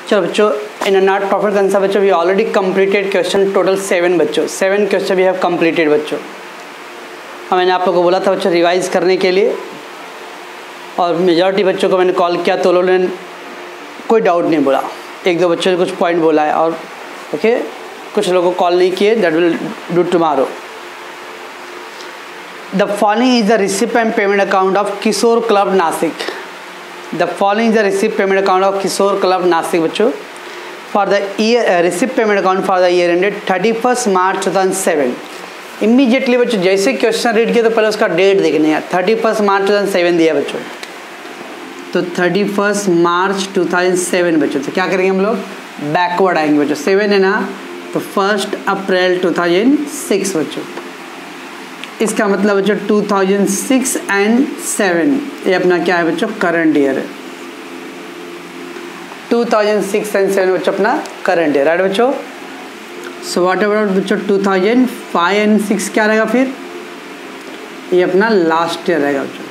चलो बच्चों, in not profit concept बच्चों we already completed question total 7 बच्चों, 7 क्वेश्चन वी हैव कंप्लीटेड बच्चों। और मैंने आप लोगों को बोला था बच्चों रिवाइज करने के लिए, और मेजॉरिटी बच्चों को मैंने कॉल किया तो उन्होंने कोई डाउट नहीं बोला, एक दो बच्चों ने कुछ पॉइंट बोला है और ओके कुछ लोगों को कॉल नहीं किए, that will do tomorrow. The following is the receipt and payment account of Kishore club Nashik. The following is the receipt payment account of Kishore club Nashik बच्चों for the year receipt payment account for the year ended 31 March 2007। Immediately बच्चों जैसे question read किया तो पहले उसका date देखने हैं। 31 March 2007 दिया बच्चों, तो 31 मार्च 2007 बच्चों। तो क्या करेंगे हम लोग, बैकवर्ड आएंगे बच्चों, 7 है ना, तो 1 अप्रैल 2006 बच्चों। इसका मतलब बच्चों 2006 एंड 7 ये अपना क्या है बच्चों, करंट ईयर है। 2006 एंड 7 बच्चों अपना करंट ईयर, राइट बच्चों। सो व्हाट अबाउट बच्चों 2005 एंड 6 क्या रहेगा, फिर ये अपना लास्ट ईयर रहेगा बच्चों।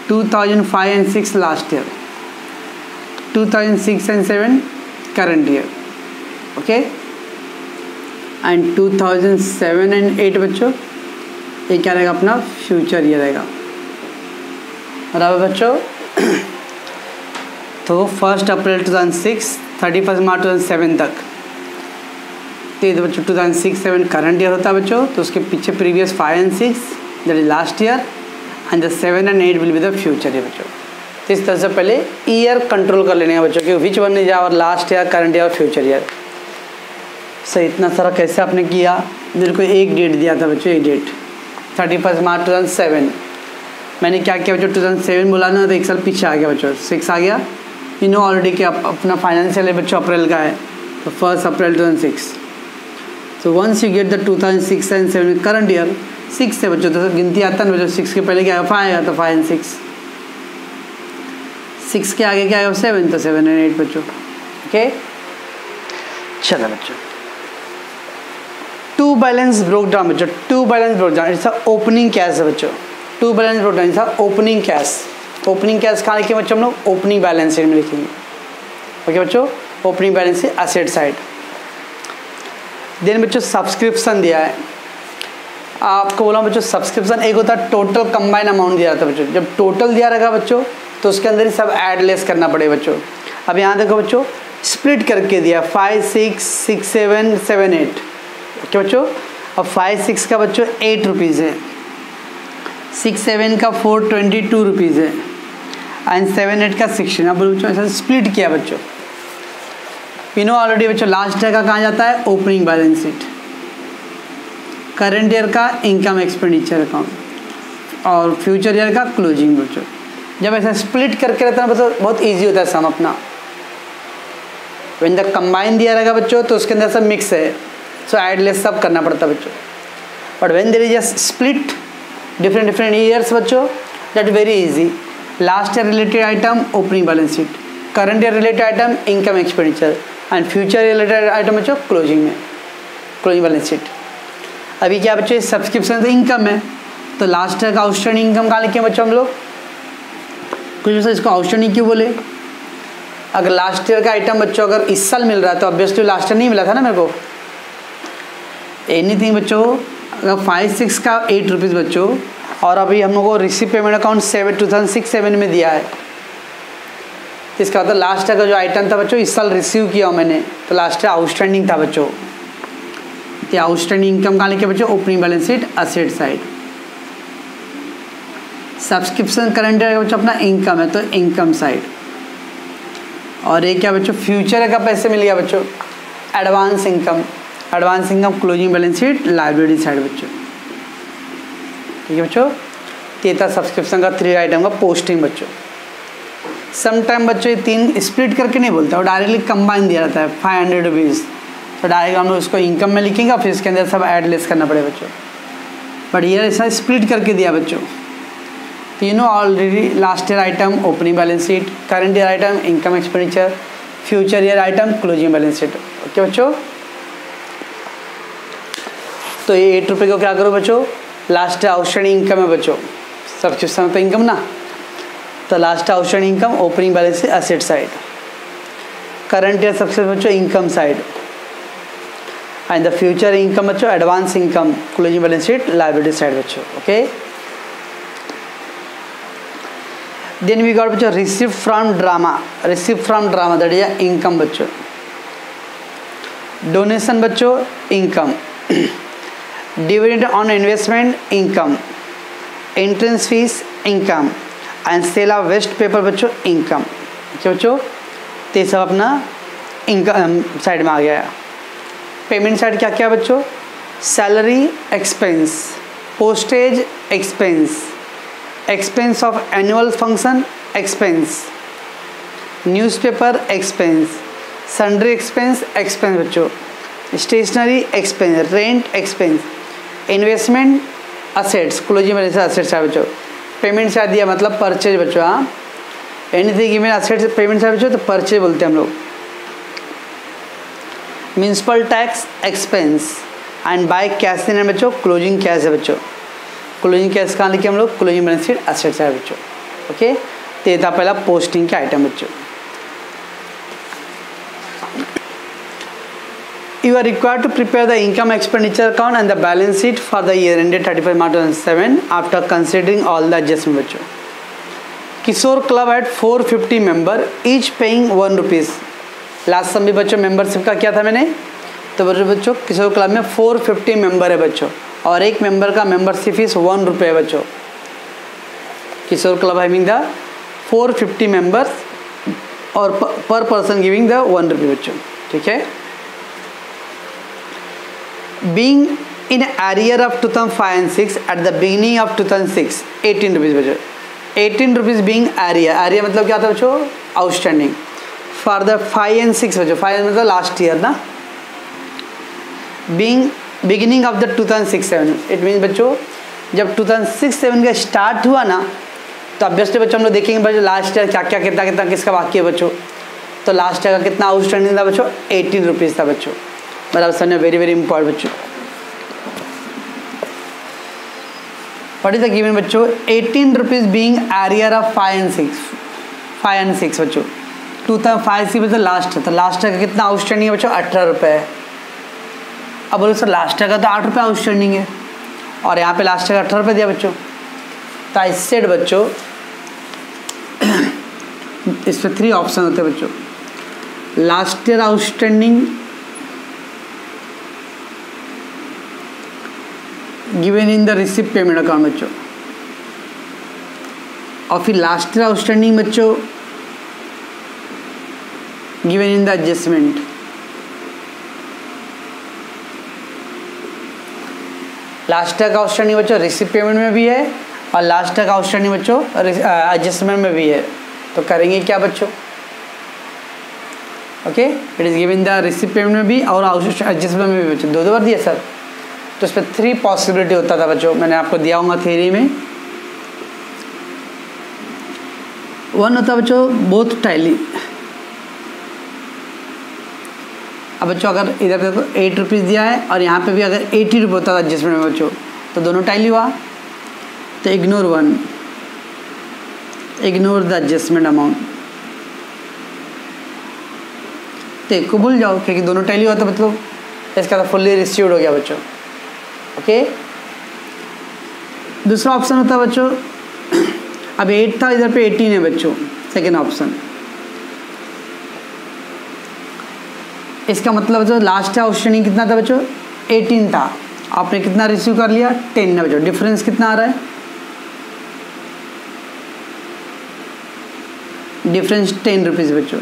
2005 and 6 last year, 2006 and 7 current year, okay. And 2007 and 8 बच्चों ये क्या रहेगा, अपना फ्यूचर ईयर रहेगा, बराबर बच्चों। तो 1 अप्रैल 2006 31 मार्च 2007 तक, तो बच्चों 2006-7 करंट ईयर होता है बच्चों। तो उसके पीछे previous 5 and 6 that is last year and the 7 and 8 will be the future year बच्चों। तो इस तरह से पहले ईयर कंट्रोल कर लेने हैं बच्चों कि which one is our last year, current year और फ्यूचर ईयर। सो इतना सारा कैसे आपने किया, मेरे को एक डेट दिया था बच्चों, एक डेट 31 मार्च 2007। मैंने क्या किया बच्चों, 2007 बोला ना, तो एक साल पीछे आ गया बच्चों, 6 आ गया। यू नो ऑलरेडी कि अपना फाइनेंशियल है बच्चों अप्रैल का है, तो 1 अप्रैल 2006। तो once you get the 2006 and 7 current year 6 से बच्चों, तो गिनती आता है ना बच्चों, 6 के पहले क्या आएगा, 5 आएगा, तो 5 एंड 6, 6 के आगे क्या आएगा, 7, तो 7 एंड 8 बच्चों, ओके। चलो बच्चों, टू बैलेंस ब्रोक डाउन बच्चों, to balance broke down it's opening cash है बच्चों। To balance broke down it's opening cash. Opening cash कहाँ लिखेंगे बच्चों, हम लोग ओपनिंग बैलेंस शीट में लिखेंगे, ओके बच्चों। Opening balance sheet asset side. Then बच्चों सब्सक्रिप्शन दिया है, आपको बोला बच्चों सब्सक्रिप्शन एक होता है टोटल कंबाइन अमाउंट दिया रहता है बच्चों। जब टोटल दिया रहेगा बच्चों तो उसके अंदर ही सब ऐड लेस करना पड़ेगा बच्चों। अब यहाँ देखो बच्चों स्प्लिट करके दिया 5, 6, 6, 7, 7, 8, ओके बच्चों। अब 5, 6 का बच्चों 8 रुपीज़ है, 6, 7 का 422 रुपीज़ है एंड 7, 8 का 16। अब बच्चों ऐसा स्प्लिट किया बच्चों, यू नो ऑलरेडी बच्चों लास्ट ईयर का कहाँ जाता है, opening balance sheet. Current year का इनकम एक्सपेंडिचर अकाउंट और फ्यूचर ईयर का क्लोजिंग बच्चों। जब ऐसा स्प्लिट करके रहता है बच्चों बहुत इजी होता है सम अपना। व्हेन द कंबाइन दिया रहेगा बच्चों तो उसके अंदर सब मिक्स है, सो ऐड लेस सब करना पड़ता है बच्चों। But when there is a split different years बच्चों, that very easy. Last year related item opening balance sheet, current year related item income expenditure and future related item बच्चों closing में, closing balance sheet. अभी क्या बच्चों subscription से income है, तो last year का आउटस्टैंडिंग इनकम कहाँ लिखे बच्चों हम लोग, कुछ बच्चों इसको आउटस्टैंडिंग क्यों बोले। अगर लास्ट ईयर का आइटम बच्चों अगर इस साल मिल रहा है तो ऑब्वियसली लास्ट ईयर नहीं मिला था ना मेरे को। एनीथिंग बच्चों अगर 5, 6 का 8 रुपीज़ बच्चों, और अभी हम लोग को रिसीव पेमेंट अकाउंट 2006-7 में दिया है, इसका मतलब लास्ट ईयर का जो आइटम था बच्चों इस साल रिसीव किया हूँ मैंने, तो लास्ट ईयर आउटस्टैंडिंग था बच्चों। तो आउटस्टैंडिंग इनकम कहाँ लिखे बच्चों, opening balance sheet asset side. Subscription current year बच्चों अपना इनकम है तो इनकम साइड। और ये क्या बच्चों फ्यूचर का पैसे मिल गया बच्चों, advance income, advance income closing balance sheet liability side बच्चों, ठीक है बच्चों। ये था सब्सक्रिप्शन का 3 आइटम का पोस्टिंग बच्चों। सम टाइम बच्चों ये 3 स्प्लिट करके नहीं बोलता, और डायरेक्टली कंबाइन दिया रहता है 500 रुपीज़, तो डायरेक्ट हम लोग उसको इनकम में लिखेंगे फिर इसके अंदर सब ऐड लेस करना पड़ेगा बच्चों। बट ये ऐसा स्प्लिट करके दिया बच्चों, तो you know already last year item opening balance sheet, current year item income expenditure, future year item closing balance sheet, okay बच्चों। तो ये 8 रुपये को क्या करो बच्चों, लास्ट आउटस्टैंडिंग इनकम है बच्चों, सब्सक्रिप्शन तो इनकम ना, तो last outstanding income opening balance sheet asset side. Current year सबसे बच्चों income side, and the future income बच्चों advance income closing balance sheet liability side बच्चों. ओके, देन वी गॉट बच्चों receive from drama that is income बच्चों. Donation बच्चों income, dividend on investment income, entrance fees income, and sale of waste paper बच्चों income. ठीक है बच्चों, तो ये सब अपना इनकम साइड में आ गया. पेमेंट साइड क्या क्या बच्चों, salary expense, postage expense, expense of annual function expense, newspaper expense, sundry expense बच्चों, stationery expense, rent expense, investment assets closing balance assets है बच्चों. पेमेंट साइड दिया मतलब परचेज बच्चों. हाँ, anything given assets payment side बच्चों तो परचेज बोलते हैं हम लोग. Municipal tax expense and by cash in बच्चों क्लोजिंग कैश है बच्चों. क्लोजिंग कैश कहाँ लिखे हम लोग, क्लोजिंग बैलेंस शीट असेट्स है बच्चों. ओके, तो ये था पहला पोस्टिंग के आइटम बच्चों. You are required to prepare the income expenditure account and the balance sheet for the year ended 31 March 2007 after considering all the adjustment बच्चों. Kishore club had 450 member each paying 1 rupees. Last sum भी बच्चों membership का क्या था मैंने, तो बच्चों Kishore club में 450 मेंबर है बच्चों, और एक मेंबर का मेंबरशिप फीस 1 रुपये है बच्चों. Kishore club having the 450 members और पर पर्सन गिविंग द 1 रुपये बच्चों. ठीक है, being in arrear of 2005 and 6 at the beginning of 2006 18 rupees बच्चों. 18 rupees being arrear मतलब क्या था बच्चों, आउटस्टैंडिंग फॉर द 5 and 6 बच्चों. 5 मतलब लास्ट ईयर ना, being beginning of the 2006-7 it mean बच्चों जब 2006-7 का स्टार्ट हुआ ना, तो ऑब्वियसली बच्चों हम लोग देखेंगे बच्चों लास्ट ईयर क्या क्या कितना कितना किसका बाकी है बच्चों. तो लास्ट ईयर का कितना आउटस्टैंडिंग था बच्चों, 18 रुपीज़ था बच्चों. मतलब समझो वेरी वेरी इंपॉर्टेंट बच्चों. व्हाट इज द गिवन बच्चों, 18 rupees being arrear of 5 and 6 बच्चों. 2005 बच्चों लास्ट है, तो लास्ट का कितना आउटस्टैंडिंग है बच्चों, 18 रुपये. अब बोलो सर लास्ट का तो 8 रुपये आउटस्टैंडिंग है, और यहाँ पे लास्ट का 18 रुपये दिया बच्चों. तो आई सेड बच्चों इस पर 3 ऑप्शन होते हैं बच्चों. Last year outstanding given in the receipt payment account बच्चों, और फिर लास्ट ईयर आउटस्टैंडिंग बच्चों given in the adjustment. Last year का आउटस्टैंडिंग बच्चों रिसिप्ट पेमेंट में भी है, और लास्ट ईयर का आउटस्टैंडिंग बच्चों एडजस्टमेंट में भी है. तो करेंगे क्या बच्चों, okay, it is given the receipt payment में भी और एडजस्टमेंट में भी बच्चों. 2 बार दिया सर, तो इस पर 3 पॉसिबिलिटी होता था बच्चों. मैंने आपको दिया होगा थ्योरी में. 1 होता बच्चों बोथ टैली. अब बच्चों अगर इधर देखो 8 रुपीज़ दिया है और यहाँ पे भी अगर 80 रुपये होता था एडजस्टमेंट में बच्चों, तो दोनों टैली हुआ. तो ignore 1, ignore the adjustment amount. तो एक को भूल जाओ क्योंकि दोनों टैली हुआ, तो मतलब इसका तो फुल्ली रिसीव्ड हो गया बच्चों. ओके, दूसरा ऑप्शन होता है बच्चों, अब 8 था इधर पे 18 है बच्चों. सेकेंड ऑप्शन, इसका मतलब जो लास्ट आउटस्टैंडिंग कितना था बच्चों, 18 था. आपने कितना रिसीव कर लिया, 10 है बच्चों. डिफरेंस कितना आ रहा है, डिफरेंस 10 रुपीज़ बच्चों.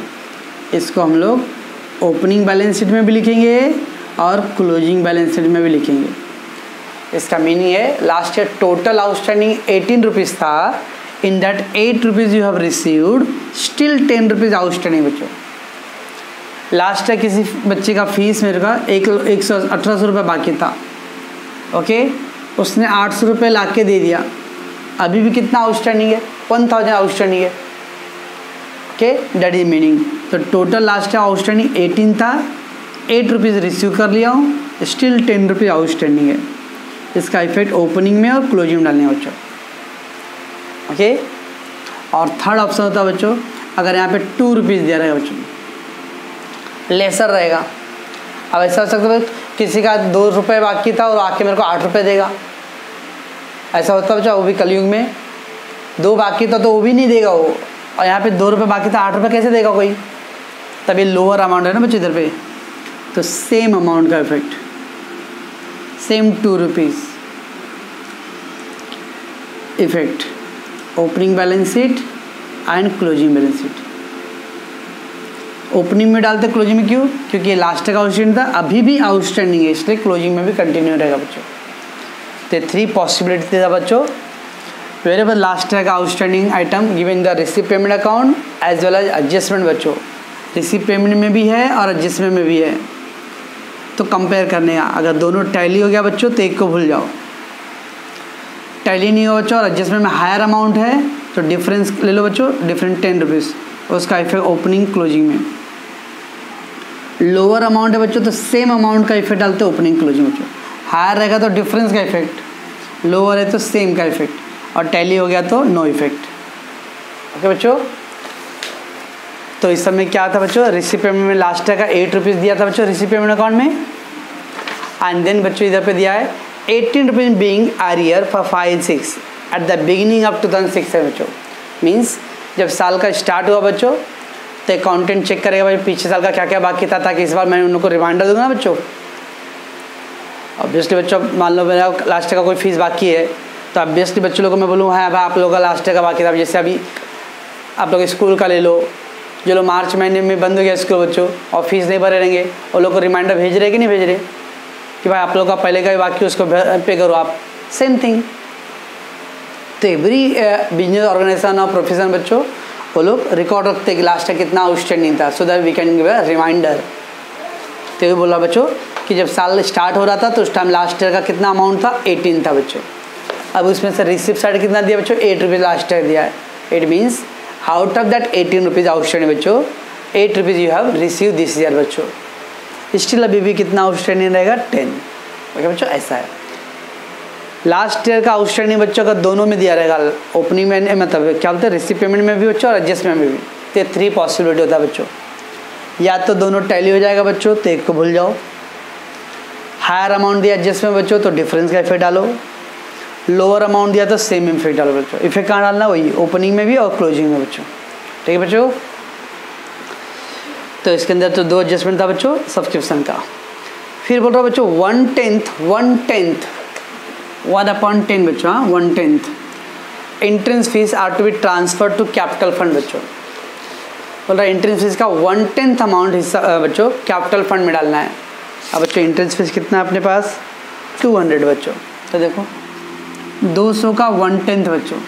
इसको हम लोग ओपनिंग बैलेंस शीट में भी लिखेंगे और क्लोजिंग बैलेंस शीट में भी लिखेंगे. इसका मीनिंग है last year total outstanding 18 rupees था, in that 8 rupees you have received, still 10 rupees outstanding बच्चों. लास्ट ईयर किसी बच्चे का फीस मेरे का 1800 रुपये बाकी था. ओके, उसने 800 रुपये ला के दे दिया. अभी भी कितना आउटस्टैंडिंग है, 1000 आउटस्टैंडिंग है. Okay, that is meaning. तो टोटल लास्ट ईयर आउटस्टैंडिंग 18 था, 8 रुपीज़ रिसीव कर लिया हूँ, स्टिल 10 रुपीज़ आउटस्टैंडिंग है. इसका इफेक्ट ओपनिंग में और क्लोजिंग में डालने बच्चों. ओके, और थर्ड ऑप्शन होता है बच्चों, अगर यहाँ पे 2 रुपीज़ दिया रहेगा बच्चों, लेसर रहेगा। अब ऐसा हो सकता है किसी का 2 रुपये बाकी था और आके मेरे को 8 रुपये देगा, ऐसा होता है बच्चा। वो भी कलयुग में 2 बाकी था तो वो भी नहीं देगा वो, और यहाँ पे 2 रुपये बाकी था 8 रुपये कैसे देगा कोई, तभी लोअर अमाउंट है ना बच्चे इधर पे। तो सेम अमाउंट का effect, same 2 rupees effect, opening balance sheet and closing balance sheet. Opening में डालते क्लोजिंग में क्यों, क्योंकि ये लास्ट का आउटस्टैंडिंग था, अभी भी आउटस्टैंडिंग है, इसलिए क्लोजिंग में भी कंटिन्यू रहेगा बच्चों। तो 3 पॉसिबिलिटी था बच्चों। वेरेवर लास्ट का outstanding item given the receive payment account as well as adjustment बच्चों, रिसीव पेमेंट में भी है और एडजस्टमेंट में भी है। तो कंपेयर करने का, अगर दोनों टैली हो गया बच्चों तो एक को भूल जाओ, टैली नहीं हो बच्चों और एडजस्टमेंट में हायर अमाउंट है तो डिफरेंस ले लो बच्चों, डिफरेंट 10 रुपीज़, उसका इफेक्ट ओपनिंग क्लोजिंग में। लोअर अमाउंट है बच्चों तो सेम अमाउंट का इफेक्ट डालते ओपनिंग क्लोजिंग बच्चों, हायर रहेगा तो डिफरेंस का इफेक्ट, लोअर है तो सेम का इफेक्ट, और टैली हो गया तो नो इफेक्ट। ओके बच्चों, तो इस समय क्या था बच्चों, रिसीव पेमेंट में लास्ट का 8 रुपीज़ दिया था बच्चों रिसीव पेमेंट अकाउंट में, एंड देन बच्चों इधर पे दिया है 18 rupees being arrear for 5-6 at the beginning of 2006 है बच्चों। मीन्स जब साल का स्टार्ट हुआ बच्चों तो अकाउंटेंट चेक करेगा भाई पिछले साल का क्या क्या बाकी था, ताकि इस बार मैं उन लोग को रिमाइंडर दूंगा ना बच्चों। ऑब्वियसली बच्चों मान लो मेरा लास्ट का कोई फीस बाकी है तो ऑब्वियसली बच्चों लोग को मैं बोलूँ हाँ भाई आप लोगों का लास्ट का बाकी था। जैसे अभी आप लोग स्कूल का ले लो, जो लोग मार्च महीने में बंद हो गया स्कूल बच्चों और फीस नहीं भरे रहेंगे, वो लोग को रिमाइंडर भेज रहे कि नहीं भेज रहे कि भाई आप लोग का पहले का ही बाकी उसको पे करो आप, सेम थिंग। तो एवरी बिजनेस ऑर्गेनाइजेशन और प्रोफेशन बच्चों वो लोग रिकॉर्ड रखते हैं कि लास्ट का कितना आउटस्टैंडिंग था, so that we can give a reminder. तो ये बोला बच्चों कि जब साल स्टार्ट हो रहा था तो उस टाइम लास्ट ईयर का कितना अमाउंट था, 18 था बच्चों। अब उसमें से रिसिप्ट साइड कितना दिया बच्चों, 8 रुपीज़ लास्ट ईयर दिया है। It means out of that 18 rupees outstanding बच्चों, 8 rupees you have receive this year बच्चों। स्टिल अभी भी कितना आउटस्टैंडिंग रहेगा, 10। ओके बच्चों, ऐसा है। लास्ट ईयर का आउटस्टैंडिंग बच्चों का दोनों में दिया रहेगा, ओपनिंग में मतलब क्या बोलते हैं रिसीव पेमेंट में भी बच्चों और एडजस्टमेंट में भी। तो 3 पॉसिबिलिटी होता है बच्चों, या तो दोनों टैली हो जाएगा बच्चों तो एक को भूल जाओ, हायर अमाउंट दिया एडजस्टमेंट बच्चों तो डिफरेंस का इफेक्ट डालो, लोअर अमाउंट दिया तो सेम इफेक्ट डालो बच्चों। इफेक्ट कहाँ डालना, वही ओपनिंग में भी और क्लोजिंग में बच्चों। ठीक है बच्चों, तो इसके अंदर तो 2 एडजस्टमेंट था बच्चों सब्सक्रिप्शन का। फिर बोल रहा बच्चों 1/10 1/10 बच्चों, हाँ 1/10 entrance fees are to be transfer to capital fund बच्चों। बोल रहा एंट्रेंस फीस का 1/10 अमाउंट हिस्सा बच्चों कैपिटल फंड में डालना है। अब बच्चों एंट्रेंस फीस कितना है अपने पास, 200 बच्चों। तो देखो 200 का 1/10 बच्चों,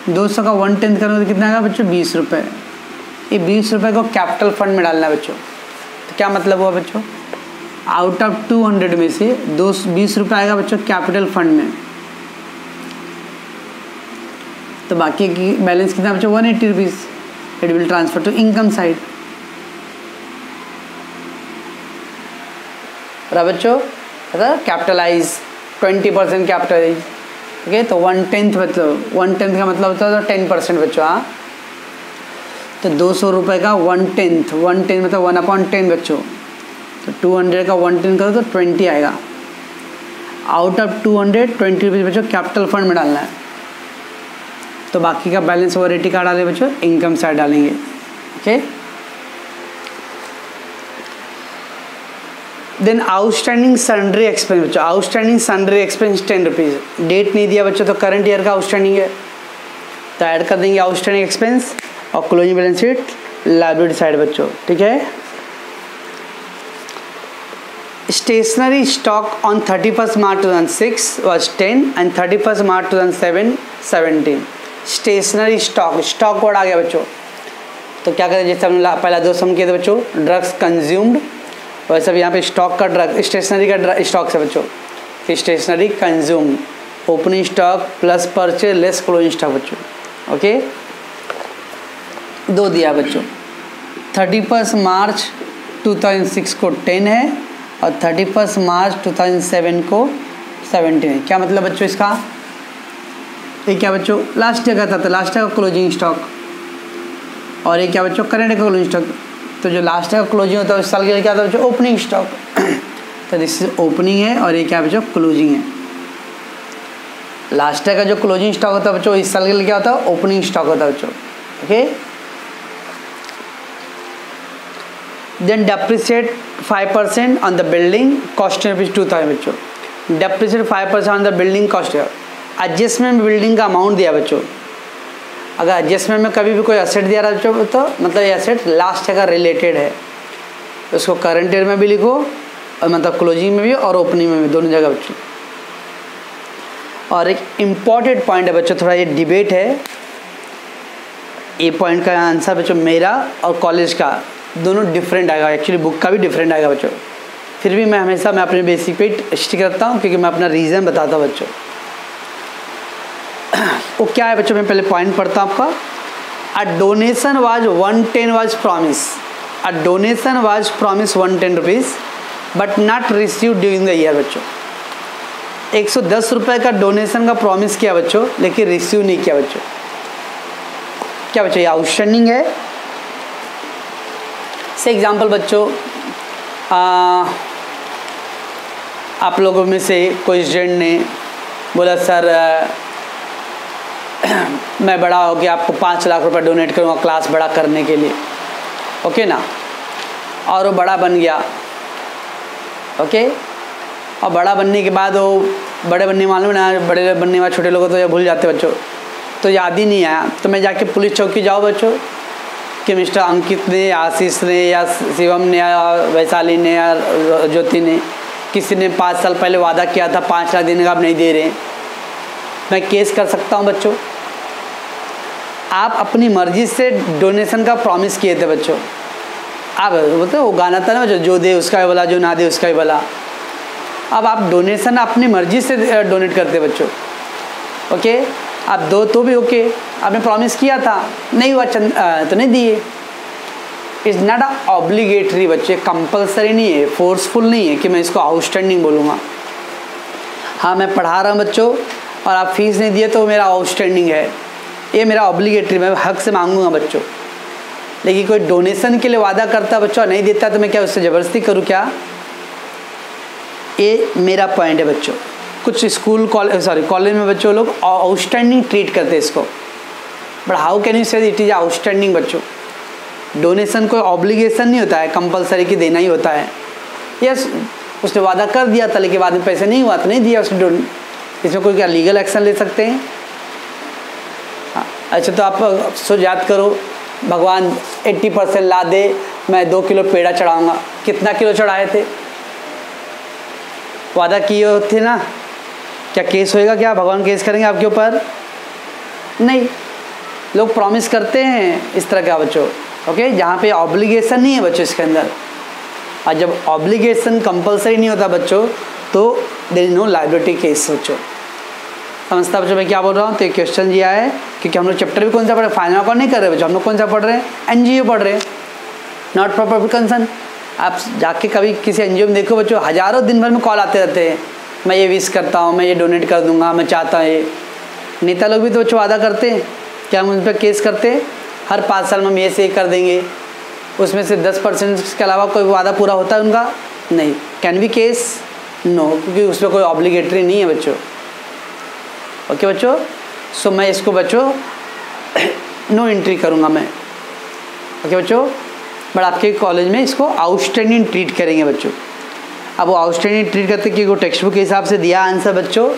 200 का 1/10 करोगे तो कितना आएगा बच्चों, 20 रुपये। ये 20 रुपये को कैपिटल फंड में डालना है बच्चों। तो क्या मतलब हुआ बच्चों, आउट ऑफ 200 में से 20 रुपये आएगा बच्चों कैपिटल फंड में, तो बाकी की बैलेंस कितना बच्चों, 180 rupees. It will transfer to income side. बच्चों कैपिटलाइज 20% कैपिटलाइज। ओके, तो 1/10 मतलब 1/10 का मतलब होता है 10% बच्चों। हाँ, तो 200 रुपये का 1/10 मतलब 1/10 बच्चों। तो 200 का 1/10 करो तो 20 आएगा। आउट ऑफ 200 20 रुपीज़ बच्चों कैपिटल फंड में डालना है। तो बाकी का बैलेंस ओवर 80 का डालेंगे बच्चों, इनकम साइड डालेंगे। Okay, then outstanding sundry expense बच्चों, आउटस्टैंडिंग सन्ड्री एक्सपेंस 10 रुपीज़। डेट नहीं दिया बच्चों तो करंट ईयर का आउटस्टैंडिंग है, तो ऐड कर देंगे आउटस्टैंडिंग एक्सपेंस और closing balance sheet liability side बच्चों। ठीक है, stationery stock on 31 March 2006 was 10 and 31 March 2007 17। Stationery stock word आ गया बच्चों। तो क्या करें, जैसे हमने पहला 2 सम किए थे बच्चों, ड्रग्स कंज्यूम्ड, वैसे भी यहाँ पे स्टॉक का ड्रग स्टेशनरी का स्टॉक है बच्चों। Stationery consumed, opening stock plus purchase less closing stock बच्चों। ओके, 2 दिया बच्चों, 31 मार्च 2006 को 10 है और 31 मार्च 2007 को 17 है। क्या मतलब बच्चों इसका, ये क्या बच्चों लास्ट ईयर का था, तो लास्ट ईयर का क्लोजिंग स्टॉक, और ये क्या बच्चों करंट का क्लोजिंग स्टॉक। तो जो लास्ट का क्लोजिंग होता है उस साल के लिए क्या होता है बच्चों, ओपनिंग स्टॉक। तो दिस इज ओपनिंग है और ये क्या है बच्चों, क्लोजिंग है। लास्ट का जो क्लोजिंग स्टॉक होता है बच्चों इस साल के लिए क्या होता है, ओपनिंग स्टॉक होता है बच्चों। Okay, then depreciate 5% on the building cost ₹2,000 बच्चों। Depreciate 5% on the building cost. Adjustment में बिल्डिंग का अमाउंट दिया बच्चों। अगर एडजस्टमेंट में कभी भी कोई एसेट दिया रहा बच्चों तो मतलब ये एसेट लास्ट का रिलेटेड है, उसको करंट ईयर में भी लिखो और मतलब क्लोजिंग में भी और ओपनिंग में भी, दोनों जगह बच्चों। और एक इम्पॉर्टेंट पॉइंट है बच्चों, थोड़ा ये डिबेट है, ये पॉइंट का आंसर बच्चों मेरा और कॉलेज का दोनों डिफरेंट आएगा, एक्चुअली बुक का भी डिफरेंट आएगा बच्चों। फिर भी मैं हमेशा अपने बेसिक पे स्टिक रखता हूँ क्योंकि मैं अपना रीज़न बताता हूँ बच्चों। वो क्या है बच्चों, मैं पहले पॉइंट पढ़ता हूँ आपका। अ donation was 110 was promise. A donation was promise 110 rupees but not receive during the year बच्चों। 110 रुपये का डोनेशन का प्रॉमिस किया बच्चों लेकिन रिसीव नहीं किया बच्चों। क्या बच्चों, ये आउटस्टैंडिंग है। से एग्जाम्पल बच्चों, आप लोगों में से कोई स्टूडेंट ने बोला सर मैं बड़ा हो गया, आपको 5 लाख रुपए डोनेट करूँगा क्लास बड़ा करने के लिए, ओके ना। और वो बड़ा बन गया, ओके। और बड़ा बनने के बाद वो बड़े बनने मालूम ना, बड़े बनने वाले छोटे लोगों तो ये भूल जाते बच्चों, तो याद ही नहीं आया। तो मैं जाके पुलिस चौकी जाओ बच्चों कि मिस्टर अंकित ने, आशीष ने या शिवम ने या वैशाली ने या ज्योति ने, किसी ने 5 साल पहले वादा किया था 5 लाख देने का, अब नहीं दे रहे, मैं केस कर सकता हूँ बच्चों। आप अपनी मर्जी से डोनेशन का प्रॉमिस किए थे बच्चों। आप बोलते वो गाना था ना बच्चों, जो दे उसका ही भला, जो ना दे उसका ही भला। अब आप डोनेशन अपनी मर्जी से डोनेट करते बच्चों, ओके। आप दो तो भी ओके, आपने प्रॉमिस किया था, नहीं हुआ तो नहीं दिए। इट्स नॉट अ ऑब्लिगेटरी बच्चे, कंपलसरी नहीं है, फोर्सफुल नहीं है कि मैं इसको आउटस्टैंडिंग बोलूँगा। हाँ मैं पढ़ा रहा हूँ बच्चों और आप फीस नहीं दिए तो मेरा आउटस्टैंडिंग है, ये मेरा ऑब्लिगेटरी, मैं हक से मांगूंगा बच्चों। लेकिन कोई डोनेशन के लिए वादा करता है बच्चों, नहीं देता तो मैं क्या उससे ज़बरदस्ती करूँ क्या? ये मेरा पॉइंट है बच्चों। कुछ स्कूल कॉलेज में बच्चों लोग आउटस्टैंडिंग ट्रीट करते हैं इसको, बट हाउ कैन यू से इट इज़ आउटस्टैंडिंग बच्चों? डोनेशन कोई ऑब्लिगेशन नहीं होता है, कंपलसरी कि देना ही होता है। यस उसने वादा कर दिया था लेकिन बाद में पैसे नहीं हुआ तो नहीं दिया उसने, इसमें कोई क्या लीगल एक्शन ले सकते हैं? हाँ अच्छा, तो आप सोच याद करो, भगवान 80% ला दे, मैं 2 किलो पेड़ा चढ़ाऊँगा, कितना किलो चढ़ाए थे? वादा किए थे ना। क्या केस होएगा? क्या भगवान केस करेंगे आपके ऊपर? नहीं, लोग प्रॉमिस करते हैं इस तरह का बच्चों, ओके, जहाँ पे ऑब्लिगेशन नहीं है बच्चों इसके अंदर। और जब ऑब्लिगेशन कंपलसरी नहीं होता बच्चों तो there is no liability case बच्चों। समझता बच्चों मैं क्या बोल रहा हूँ? तो ये क्वेश्चन दिया है क्योंकि हम लोग चैप्टर भी कौन सा पढ़ रहे हैं, फाइनल अकाउंट नहीं कर रहे बच्चों, हम लोग कौन सा पढ़ रहे हैं? एनजीओ पढ़ रहे हैं, नॉट फॉर प्रॉफिट कंसर्न। आप जाके कभी किसी एनजीओ में देखो बच्चों, हज़ारों दिन भर में कॉल आते रहते हैं, मैं ये विश करता हूँ, मैं ये डोनेट कर दूंगा, मैं चाहता हूँ ये। नेता लोग भी तो बच्चों वादा करते हैं, क्या हम उन पर केस करते हैं? हर 5 साल में हम ये से कर देंगे, उसमें से 10% के अलावा कोई वादा पूरा होता है उनका? नहीं। Can be case? नो, क्योंकि उसमें कोई ऑब्लिगेटरी नहीं है बच्चों, ओके बच्चों। सो मैं इसको बच्चों नो एंट्री करूँगा मैं, ओके बच्चों। बट आपके कॉलेज में इसको आउटस्टैंडिंग ट्रीट करेंगे बच्चों। अब वो आउटस्टैंडिंग ट्रीट करते कि वो टेक्स्ट बुक के हिसाब से दिया आंसर बच्चों,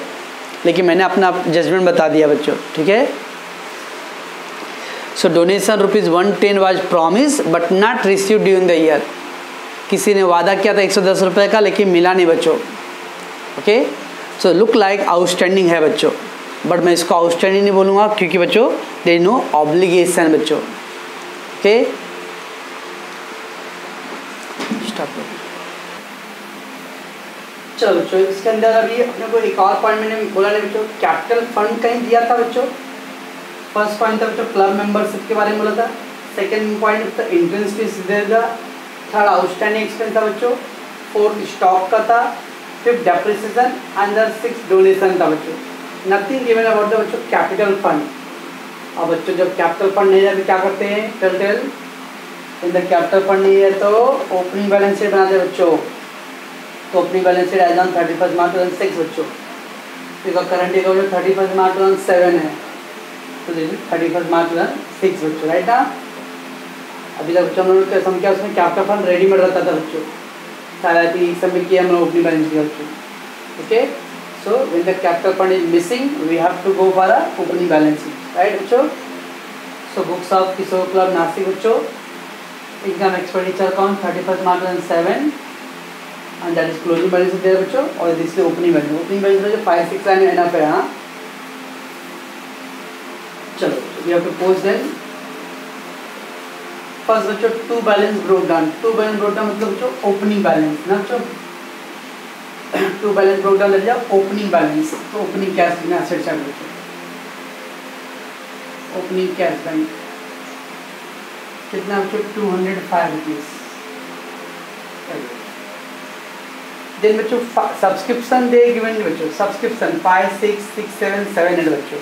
लेकिन मैंने अपना जजमेंट बता दिया बच्चों, ठीक है। So donation ₹110 was promise but not receive during the year. किसी ने वादा किया था 110 रुपये का लेकिन मिला नहीं बच्चों, okay. So look like outstanding है बच्चों, बट मैं इसको आउटस्टैंडिंग नहीं बोलूँगा क्योंकि बच्चों देयर इज नो ऑब्लिगेशन बच्चों, ओके। चलो बच्चों, इसके अंदर अभी अपने को एक और पॉइंट मैंने बोला नहीं बच्चों, कैपिटल फंड कहीं दिया था बच्चों। फर्स्ट पॉइंट था बच्चों क्लब मेंबरशिप के बारे में बोला था। सेकंड पॉइंट था एंट्रेंस फीस देगा। थर्ड आउटस्टैंडिंग एक्सपेंस था बच्चों। फोर्थ स्टॉक का था। फिफ्थ डेप्रिसिएशन एंड 6 डोनेशन था बच्चों। नथिंग गिवन अबाउट द बच्चों कैपिटल फंड। अब बच्चों जब कैपिटल फंड नहीं जाते क्या करते हैं? Tell in the capital fund नहीं है तो ओपनिंग बैलेंस शीट बनाते बच्चों। तो opening balance sheet as on 31 March 2006 बच्चों। तो करंट अकाउंट 31 मार्च 2007 है, तो 31 मार्च 2006 बच्चों, राइट ना। अभी तक बच्चों हम लोग सम क्या उसमें कैपिटल फंड रेडीमेड रहता था बच्चों, सारा एक समय किया हम लोग ओपनिंग बैलेंस शीट बच्चों। Okay, so when the capital fund is missing we have to go for a opening balance sheet, right बच्चों। So books of Kishore club Nashik बच्चों, income expenditure account 31 March 2007 and that is closing balance is there बच्चों, और this is opening balance। opening balance में जो 5-6 line enough है। हाँ चलो we have to post them। First बच्चों to balance broke down. To balance broke down मतलब बच्चों ओपनिंग बैलेंस ना बच्चों। टू बैलेंस ब्रोक डाउन लग जाओ ओपनिंग बैलेंस, तो ओपनिंग कैश में एसेट साइड बच्चों, ओपनिंग कैश बैंक कितना बच्चों 205 रुपीज। देन बच्चों सब्सक्रिप्शन दे गिवन बच्चों, सब्सक्रिप्शन 5, 6, 6, 7, 7 8 बच्चों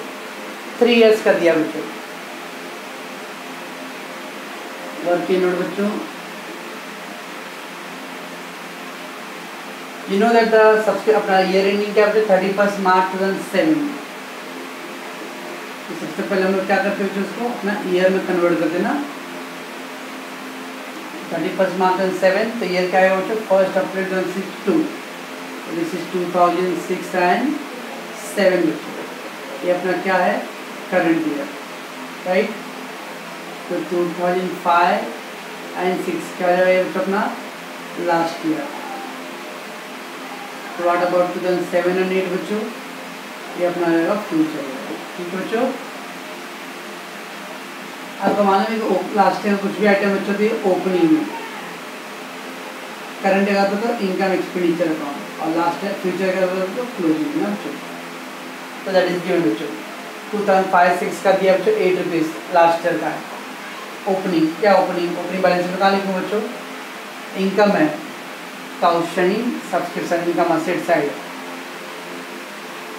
3 इयर्स का दिया बच्चों। वर्किंग नोट बच्चों, यू नो दैट द अपना ईयर एंडिंग क्या बच्चों 31 मार्च 2007। तो सबसे पहले हम लोग क्या करते हैं उसको अपना ईयर में कन्वर्ट करते हैं ना। 31 मार्च 2007 तो ईयर क्या है बच्चों 1 अप्रैल 2062, दिस इज 2006 एंड 7 बच्चों। ये अपना क्या है करंट ईयर, राइट। तो 2005 एंड 6 क्या है बच्चों अपना लास्ट ईयर। तो व्हाट अबाउट 2007 एंड 8 बच्चों, ये अपना रहेगा फ्यूचर ईयर, ठीक है बच्चों। आपको मालूम है लास्ट ईयर कुछ भी आइटम बच्चों थे ओपनिंग में, करंट का तो इनकम एक्सपेंडिचर अकाउंट, और लास्ट ईयर फ्यूचर का तो क्लोजिंग ना बच्चों। तो दैट इज गिवन बच्चों। 2005-6 का दिया बच्चों 8 रुपीज़ लास्ट ईयर का है। ओपनिंग क्या ओपनिंग बैलेंस में कहाँ लिखूँ बच्चों, इनकम है तो outstanding subscription, income asset side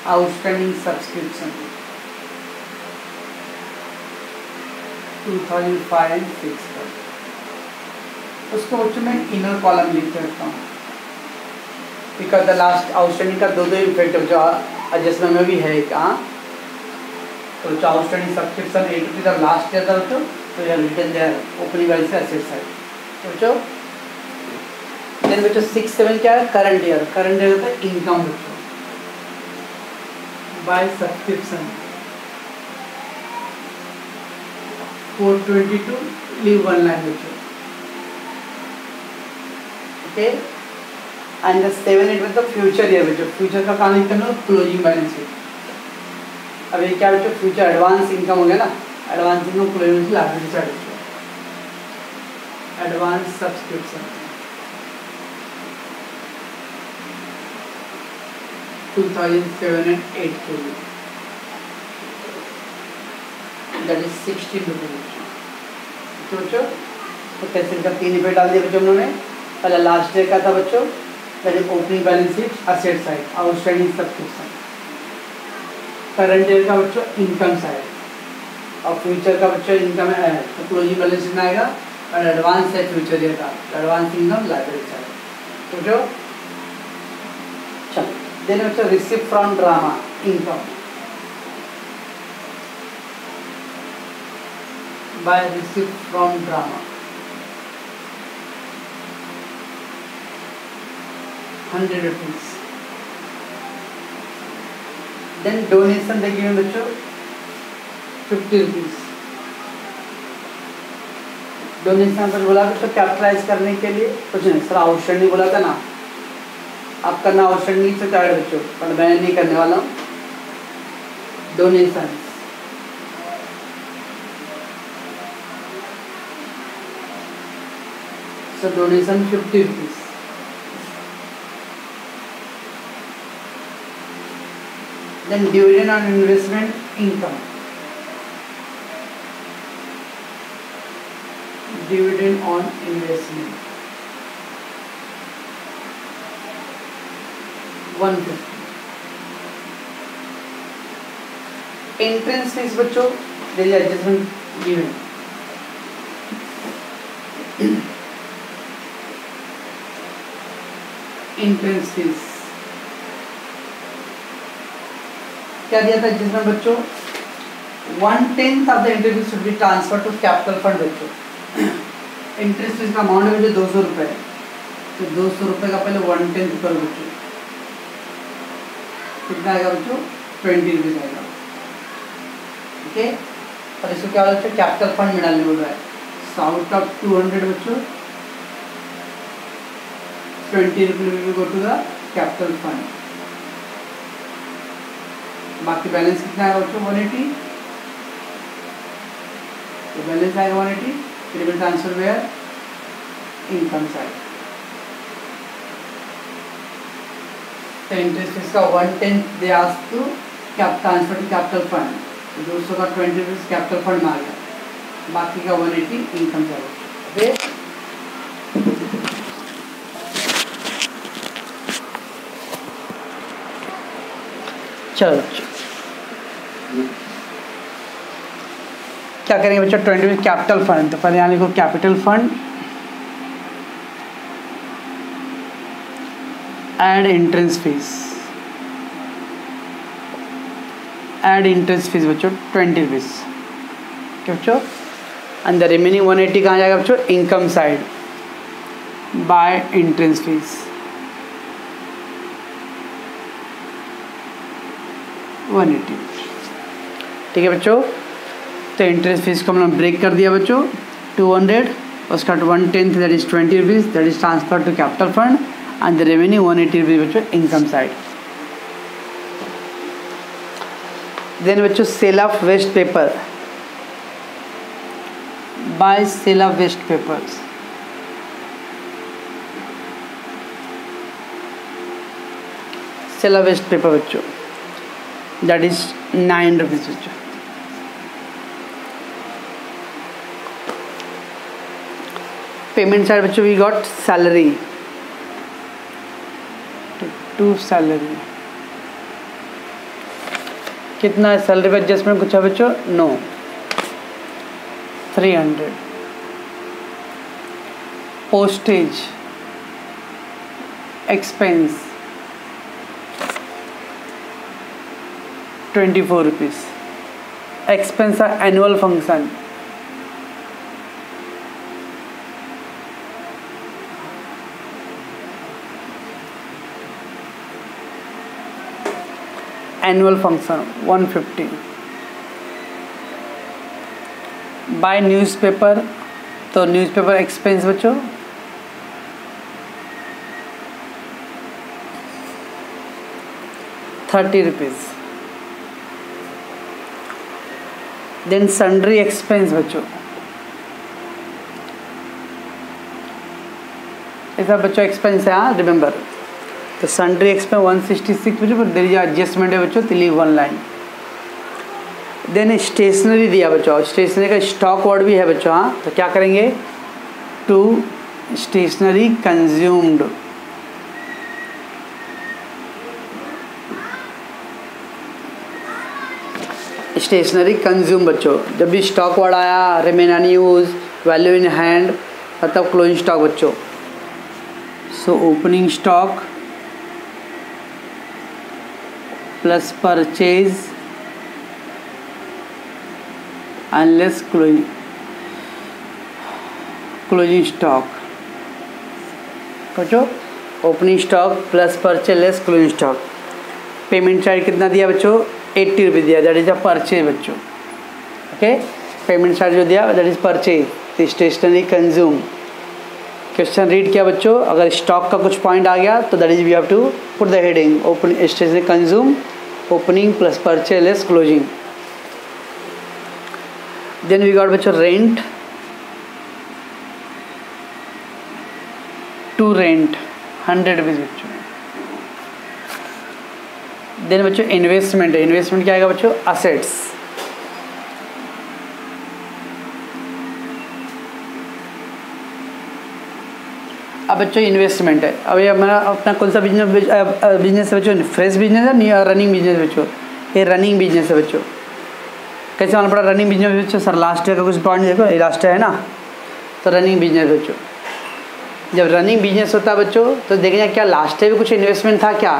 outstanding subscription 2005 and 6 का, उसको बच्चों मैं इनर कॉलम लिख रखता हूँ, बिकॉज द लास्ट आउटस्टैंडिंग का दो इफेक्ट जो एडजस्टमेंट में भी है एक। हाँ तो जो आउटस्टैंडिंग सब्सक्रिप्शन 8 रुपीज़ अब लास्ट ईयर था बच्चों, तो यह रिटर्न देयर ओपनिंग बैलेंस से एसेट साइड बच्चों। देन बच्चों 6-7 क्या है करंट ईयर, करंट ईयर होता है इनकम बच्चों बाय सब्सक्रिप्शन 422 लीव 1 लाइन बच्चों। ओके एंड 7-8 मतलब फ्यूचर ईयर बच्चों, फ्यूचर का कहानी करना क्लोजिंग बैलेंस शीट। अब ये क्या बच्चों फ्यूचर एडवांस इनकम हो गया ना, advance income closing liability side बच्चों, एडवांस सब्सक्रिप्शन 2007 एंड 8 के लिए, दैट इज 16 रुपीज बच्चों। तो कैसे इनका 3 रुपये डाल दिया बच्चों उन्होंने। पहले लास्ट ईयर का था बच्चों, that is opening balance sheet asset side outstanding subscription, current year का बच्चों इनकम साइड, और फ्यूचर का बच्चों इनकम है तो क्लोजिंग बैलेंस शीट में आएगा, और एडवांस है फ्यूचर ईयर का एडवांस इनकम लायबिलिटी साइड बच्चों। चलो देन बच्चों receive from drama income by receive from drama 100 rupees. Then donation देखिए बच्चों 50 रुपीज। डोनेशन पर बोला बच्चों कैपिटलाइज करने के लिए कुछ नहीं, सर आउटस्टैंडिंग बोला था ना, आप करना आउटस्टैंडिंग से चाहे बच्चों, पर मैं नहीं करने वाला हूँ। Donation so donation 50 rupees. Then dividend on investment income, dividend on investment 150। Entrance fees बच्चों एडजस्टमेंट गिवन, इंट्रेंस फीस क्या दिया था जिसमें बच्चों 1/10 of the interest should be transfer to capital fund बच्चों। इंटरेस्ट फीस का अमाउंट है बच्चों 200 रुपये, तो 200 रुपये का पहले 1/10 करो बच्चों, कितना आएगा बच्चों 20 रुपीज़ आएगा। ओके, और इसको क्या बोल रहे हैं कैपिटल फंड में डालने बोल रहा है। सो आउट ऑफ 200 बच्चों 20 रुपये will go to the capital fund. बाकी बैलेंस कितना है बच्चों 180, तो बैलेंस आएगा 180, फिर will transfer where income side. तो इंटरेस्ट फीस का 1/10 they ask to transfer to capital fund, 200 का 20 रुपीज़ कैपिटल फंड में आ गया, बाकी का 180 इनकम साइड। ओके, चलो क्या करेंगे बच्चों 20 कैपिटल फंड, तो पहले यहाँ लिखो capital fund, add entrance fees, add entrance fees बच्चों 20 रुपीज़। क्या बच्चों, एंड द रिमेनिंग 180 कहाँ जाएगा बच्चों income side by entrance fees 180। ठीक है बच्चों, तो इंटरेस्ट फीस को हमने ब्रेक कर दिया बच्चों 200, उसका 1/10 that is 20 rupees that is transfer to capital fund and the remaining 180 rupees बच्चों इनकम साइड। देन बच्चों sale of waste paper, by sale of waste papers, sale of waste paper बच्चों that is 9 rupees बच्चों। Payment side बच्चों we got salary to salary, कितना है salary पे adjustment कुछ है बच्चों no 300। Postage expense 24 rupees, expense annual function annual function 150। Bye newspaper, तो न्यूज़पेपर एक्सपेंस बच्चों 30 रुपीज़। देन सन्ड्री एक्सपेंस बच्चों, ऐसा बच्चों एक्सपेंस है हाँ रिमेंबर, तो सन्ड्री एक्सपेंस 166 बच्चों, पर देयर इज एडजस्टमेंट है बच्चों तो लीव 1 लाइन। देन स्टेशनरी दिया बच्चों, स्टेशनरी का स्टॉक वर्ड भी है बच्चों हाँ, तो क्या करेंगे to stationery consumed, stationery consume बच्चों, जब भी स्टॉक वर्ड आया remain unused, value in hand मतलब क्लोजिंग स्टॉक बच्चों। So opening stock plus purchase unless closing stock बच्चों, opening stock plus purchase less closing stock. Payment charge कितना दिया बच्चों 80 रुपये दिया, दैट इज अ परचेज बच्चों। ओके, पेमेंट चार्ज जो दिया that is purchase, stationery consume. Question read किया बच्चों, अगर स्टॉक का कुछ पॉइंट आ गया तो that is we have to put the heading open stationery consume opening plus purchase less closing. Then we got बच्चों रेंट, टू रेंट 100 रुपीज़ बच्चों। देन बच्चों इन्वेस्टमेंट है, इन्वेस्टमेंट क्या आएगा बच्चों असेट्स, अब बच्चों इन्वेस्टमेंट है। अब ये हमारा अपना कौन सा बिजनेस है बच्चों, फ्रेश बिजनेस है या रनिंग बिजनेस बच्चों, ये रनिंग बिजनेस है बच्चों। कैसे मालूम पड़ा रनिंग बिजनेस बच्चों, सर लास्ट ईयर का कुछ पॉइंट देखो, ये लास्ट ईयर है ना, तो रनिंग बिजनेस बच्चों, जब रनिंग बिजनेस होता है बच्चों तो देखिए क्या लास्ट में भी कुछ इन्वेस्टमेंट था क्या,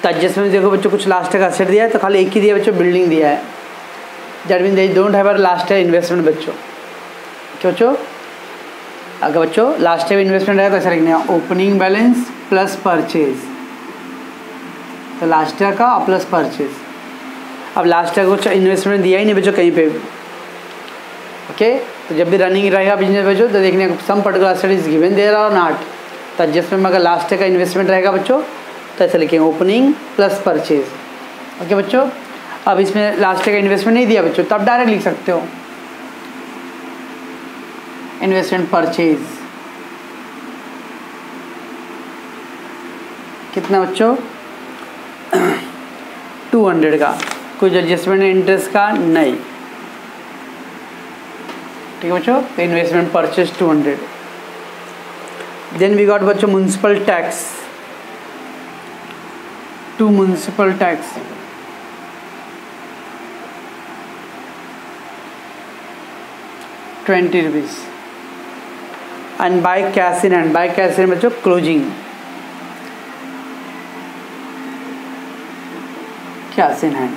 तो एडजस्टमेंट देखो बच्चों कुछ लास्ट का असेट दिया है तो खाली एक ही दिया बच्चों, बिल्डिंग दिया है। That mean they don't have last investment बच्चों। क्यों बच्चों, अगर बच्चों लास्ट टाइम इन्वेस्टमेंट है तो ऐसा लिखना है ओपनिंग बैलेंस प्लस परचेज, तो लास्ट ईयर का प्लस परचेज। अब लास्ट ईयर कुछ इन्वेस्टमेंट दिया ही नहीं बच्चों कहीं पे भी, ओके। तो जब भी रनिंग रहेगा बिजनेस बच्चों तो देखने some particular asset is given there और नॉट, तो एडजस्टमेंट में अगर लास्ट ईयर का इन्वेस्टमेंट रहेगा बच्चों तो ऐसा लिखेंगे ओपनिंग प्लस परचेज, ओके बच्चों। अब इसमें लास्ट ईयर का इन्वेस्टमेंट नहीं दिया बच्चों तो आप डायरेक्ट लिख सकते हो इन्वेस्टमेंट परचेज कितना बच्चों 200 का, कुछ एडजस्टमेंट इंटरेस्ट का नहीं, ठीक है बच्चों। तो investment purchase 200। Then we got बच्चों municipal tax, to municipal tax ₹20 and by cash in hand, by cash in बच्चों क्लोजिंग, कैश इन हैंड।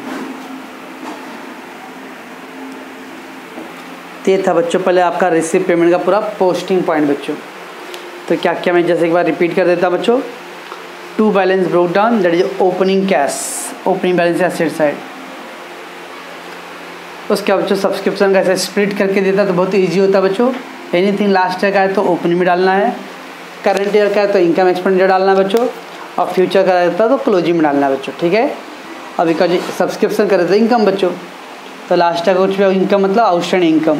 ये था बच्चों पहले आपका रिसीव पेमेंट का पूरा पोस्टिंग पॉइंट बच्चों। तो क्या क्या मैं जैसे एक बार रिपीट कर देता बच्चों, to balance broke down, that is opening cash, opening balance asset side. उसके बाद बच्चों सब्सक्रिप्शन का ऐसे स्प्लिट करके देता तो बहुत ईजी होता बच्चों। एनीथिंग लास्ट ईयर का है तो ओपनिंग में डालना है, करंट ईयर का है तो इनकम एक्सपेंडिचर डालना है बच्चों, और फ्यूचर का रहता है तो क्लोजिंग में डालना है बच्चों, ठीक है। अभी का जो सब्सक्रिप्शन करे तो इनकम बच्चों, तो लास्ट ईयर का कुछ भी इनकम मतलब आउटस्टैंडिंग इनकम।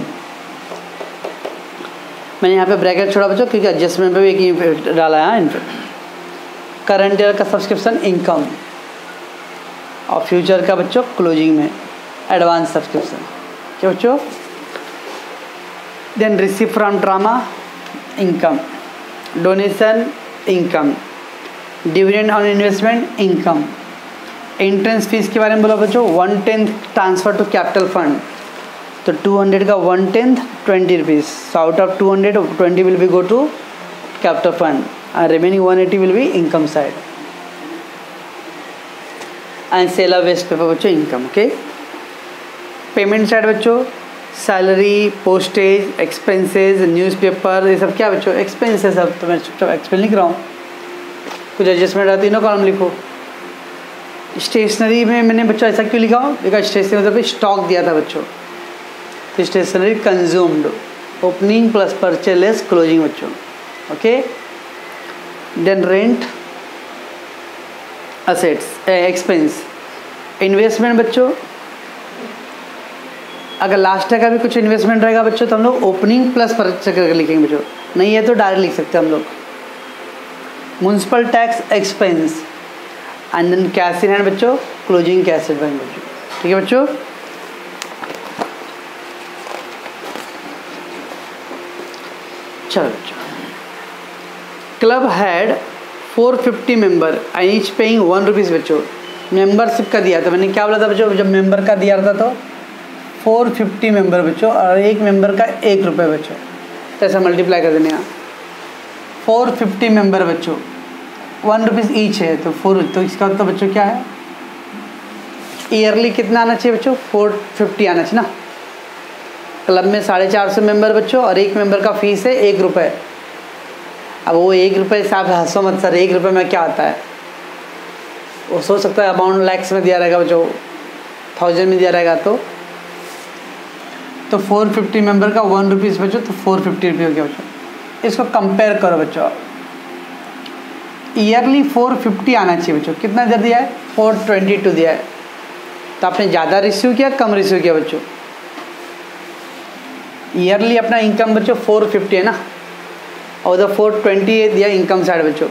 मैंने यहाँ पे ब्रैकेट छोड़ा बच्चों क्योंकि एडजस्टमेंट पे भी एक ही डाला है इन पर। करंट ईयर का सब्सक्रिप्शन इनकम और फ्यूचर का बच्चों क्लोजिंग में एडवांस सब्सक्रिप्शन, क्या बच्चों। Then receive from drama income, donation income, dividend on investment income. Entrance fees के बारे में बोला बच्चों 1/10 ट्रांसफर टू कैपिटल फंड, तो 200 का 1/10 ₹20, so out of 200 20 will be go to capital fund and remaining 180 will be income side and sale of waste paper बच्चों income, okay. Payment side बच्चों salary, postage, expenses, newspaper, ये सब क्या बच्चों expenses. अब तो मैं एक्सप्लेन लिख रहा हूँ, कुछ एडजस्टमेंट है तीनों कॉलम लिखो। स्टेशनरी में मैंने बच्चों ऐसा क्यों लिखा हूँ, बिकॉज स्टेशनरी मतलब स्टॉक दिया था बच्चों, तो stationery consumed, opening plus purchase less closing बच्चों, okay. Then rent assets expense, investment बच्चों अगर लास्ट का भी कुछ इन्वेस्टमेंट रहेगा बच्चों तो हम लोग ओपनिंग प्लस परचेज करके लिखेंगे बच्चों, नहीं है तो डायरेक्ट लिख सकते हैं हम लोग। Municipal tax expense and then cash in hand बच्चों क्लोजिंग कैश इन हैंड बच्चों, ठीक है बच्चों। चलो बच्चों, club had 450 member and each paying ₹1 बच्चों। मेंबरशिप का दिया था मैंने, क्या बोला था बच्चों, जब मेंबर का दिया था तो 450 मेंबर बच्चों और एक मेंबर का ₹1 बच्चों, तो ऐसा मल्टीप्लाई कर देने यहाँ 450 मेंबर बच्चों ₹1 ईच है तो 4, तो इसका तो बच्चों क्या है ईयरली कितना आना चाहिए बच्चों 450 आना चाहिए ना। क्लब में 450 मेंबर बच्चों और एक मेंबर का फीस है ₹1। अब वो ₹1 से आप हंसो मत सर, ₹1 में क्या आता है, वो सोच सकता है अमाउंट लैक्स में दिया रहेगा बच्चों, 1000 में दिया रहेगा तो 450 मेंबर का ₹1 बच्चों तो ₹450 हो गया बच्चों। इसको कंपेयर करो बच्चों, ईयरली 450 आना चाहिए बच्चों, कितना इधर दिया है 422 दिया है, तो आपने ज़्यादा रिसीव किया कम रिसीव किया बच्चों। ईयरली अपना इनकम बच्चों 450 है ना, और उधर 420 दिया इनकम साइड बच्चों,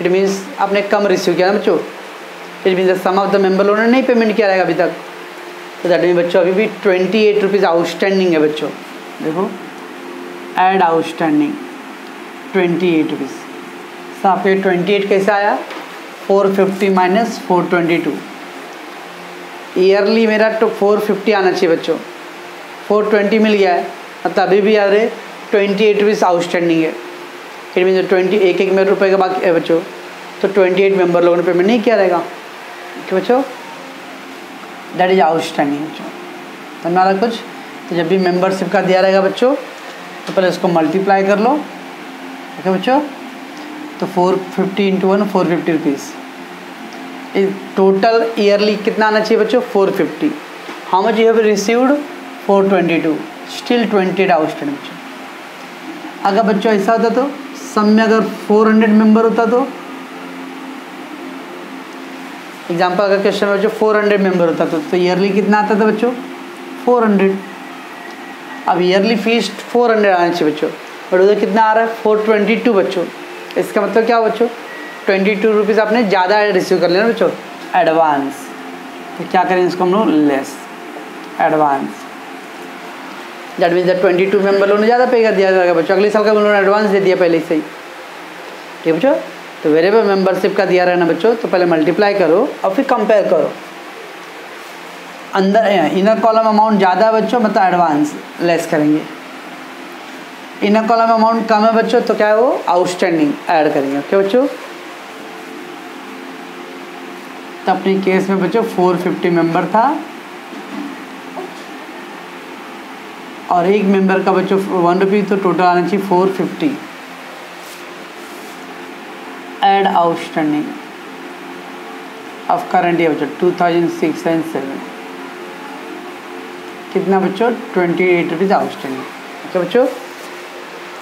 इट मीन्स आपने कम रिसीव किया ना बच्चों। It means some of the member उन्होंने नहीं पेमेंट किया रहेगा अभी तक, तो दैट मीन बच्चों अभी भी ₹28 आउटस्टैंडिंग है बच्चों। देखो ऐड आउटस्टैंडिंग ₹28, तो आपके 28 कैसे आया 450 माइनस 422, ईयरली मेरा तो 450 आना चाहिए बच्चों, 420 मिल गया है, मतलब अभी भी यार 28 रुपीज़ आउटस्टैंडिंग है। इट मीन 21 रुपये का बाकी है बच्चों, तो 28 मेंबर लोगों ने पेमेंट नहीं किया रहेगा कि बच्चों, दैट इज आउटस्टैंडिंग बच्चों। समझ आ रहा कुछ? तो जब भी मेंबरशिप का दिया रहेगा बच्चों तो पहले इसको मल्टीप्लाई कर लो, ओके बच्चों। तो 450 इंटू 1 450 रुपीज़। टोटल ईयरली कितना आना चाहिए बच्चों? 450। How much you have received? 422। Still 28 outstanding बच्चों। अगर बच्चों ऐसा होता तो सम में अगर 400 मेंबर होता तो एग्जाम्पल, अगर क्वेश्चन में बच्चों 400 मेंबर होता तो ईयरली कितना आता था बच्चों? 400। अब ईयरली फीस 400 आना चाहिए बच्चों, और उधर कितना आ रहा है? 422 बच्चों। इसका मतलब क्या हो बच्चों? 22 रुपीज़ आपने ज़्यादा रिसीव कर लेना बच्चों, एडवांस। तो क्या करें इसको हम लोग? Less advance. That means 22 member लोगों ने ज़्यादा पे कर दिया जाएगा बच्चों, अगले साल का उन्होंने एडवांस दे दिया पहले से ही, ठीक है बच्चों। तो वेरिएबल मेंबरशिप का दिया रहना बच्चों, तो पहले मल्टीप्लाई करो और फिर कंपेयर करो। अंदर इनर कॉलम अमाउंट ज़्यादा है बच्चों, मतलब एडवांस लेस करेंगे। इनर कॉलम अमाउंट कम है बच्चों, तो क्या है वो? आउटस्टैंडिंग ऐड करेंगे, ओके बच्चों। तो अपने केस में बच्चों 450 मेंबर था और एक मेंबर का बच्चों 1 रुपी, तो टोटल आना चाहिए 450। Add outstanding of current year बच्चों 2006 एंड 7 कितना बच्चों? 28 रुपीज़ आउटस्टैंडिंग, ओके बच्चों।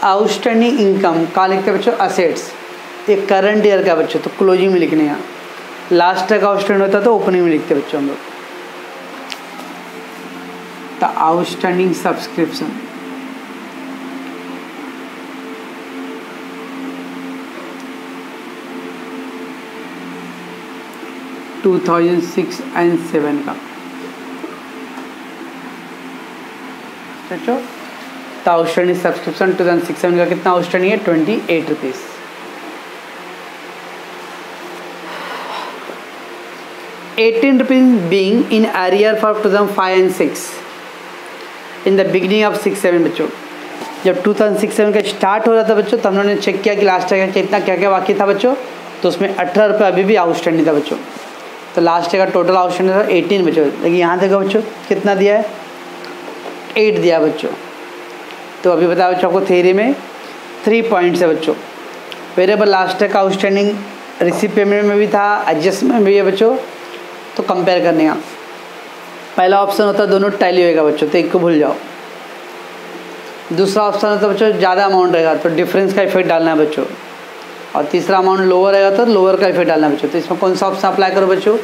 आउटस्टैंडिंग इनकम कहाँ लिखते हैं बच्चों? असेट्स। ये करंट ईयर का बच्चों, तो क्लोजिंग में लिखने यहाँ। लास्ट तक आउटस्टैंडिंग होता तो ओपनिंग में लिखते बच्चों हम लोग। The outstanding subscription to 2006 and 7 का बच्चों। तो आउटस्टैंडिंग सब्सक्रिप्शन 2006-7 का कितना आउटस्टैंडिंग है? 28 rupees. ₹18 being in arrear for 2005 and 6 in the beginning of 6-7 बच्चों। जब 2006-7 का स्टार्ट हो रहा था बच्चों, तब हमने चेक किया कि लास्ट का कितना क्या क्या बाकी था बच्चों, तो उसमें 18 रुपये अभी भी आउटस्टैंडिंग था बच्चों। तो लास्ट का टोटल आउटस्टैंडिंग था 18 बच्चों, लेकिन यहाँ देखो बच्चों कितना दिया है? 8 दिया बच्चों। तो अभी बताया बच्चों आपको थ्योरी में 3 पॉइंट्स है बच्चों। वेरिएबल लास्ट का आउटस्टैंडिंग रिसीव पेमेंट में भी था, एडजस्टमेंट में भी है बच्चों। तो कंपेयर करने का पहला ऑप्शन होता है दोनों टैली होएगा बच्चों, तो एक को भूल जाओ। दूसरा ऑप्शन होता है बच्चों ज़्यादा अमाउंट रहेगा तो डिफरेंस का इफेक्ट डालना है बच्चों, और तीसरा अमाउंट लोअर रहेगा तो लोअर का इफेक्ट डालना है बच्चों। तो इसमें कौन सा ऑप्शन अप्लाई करो बच्चों?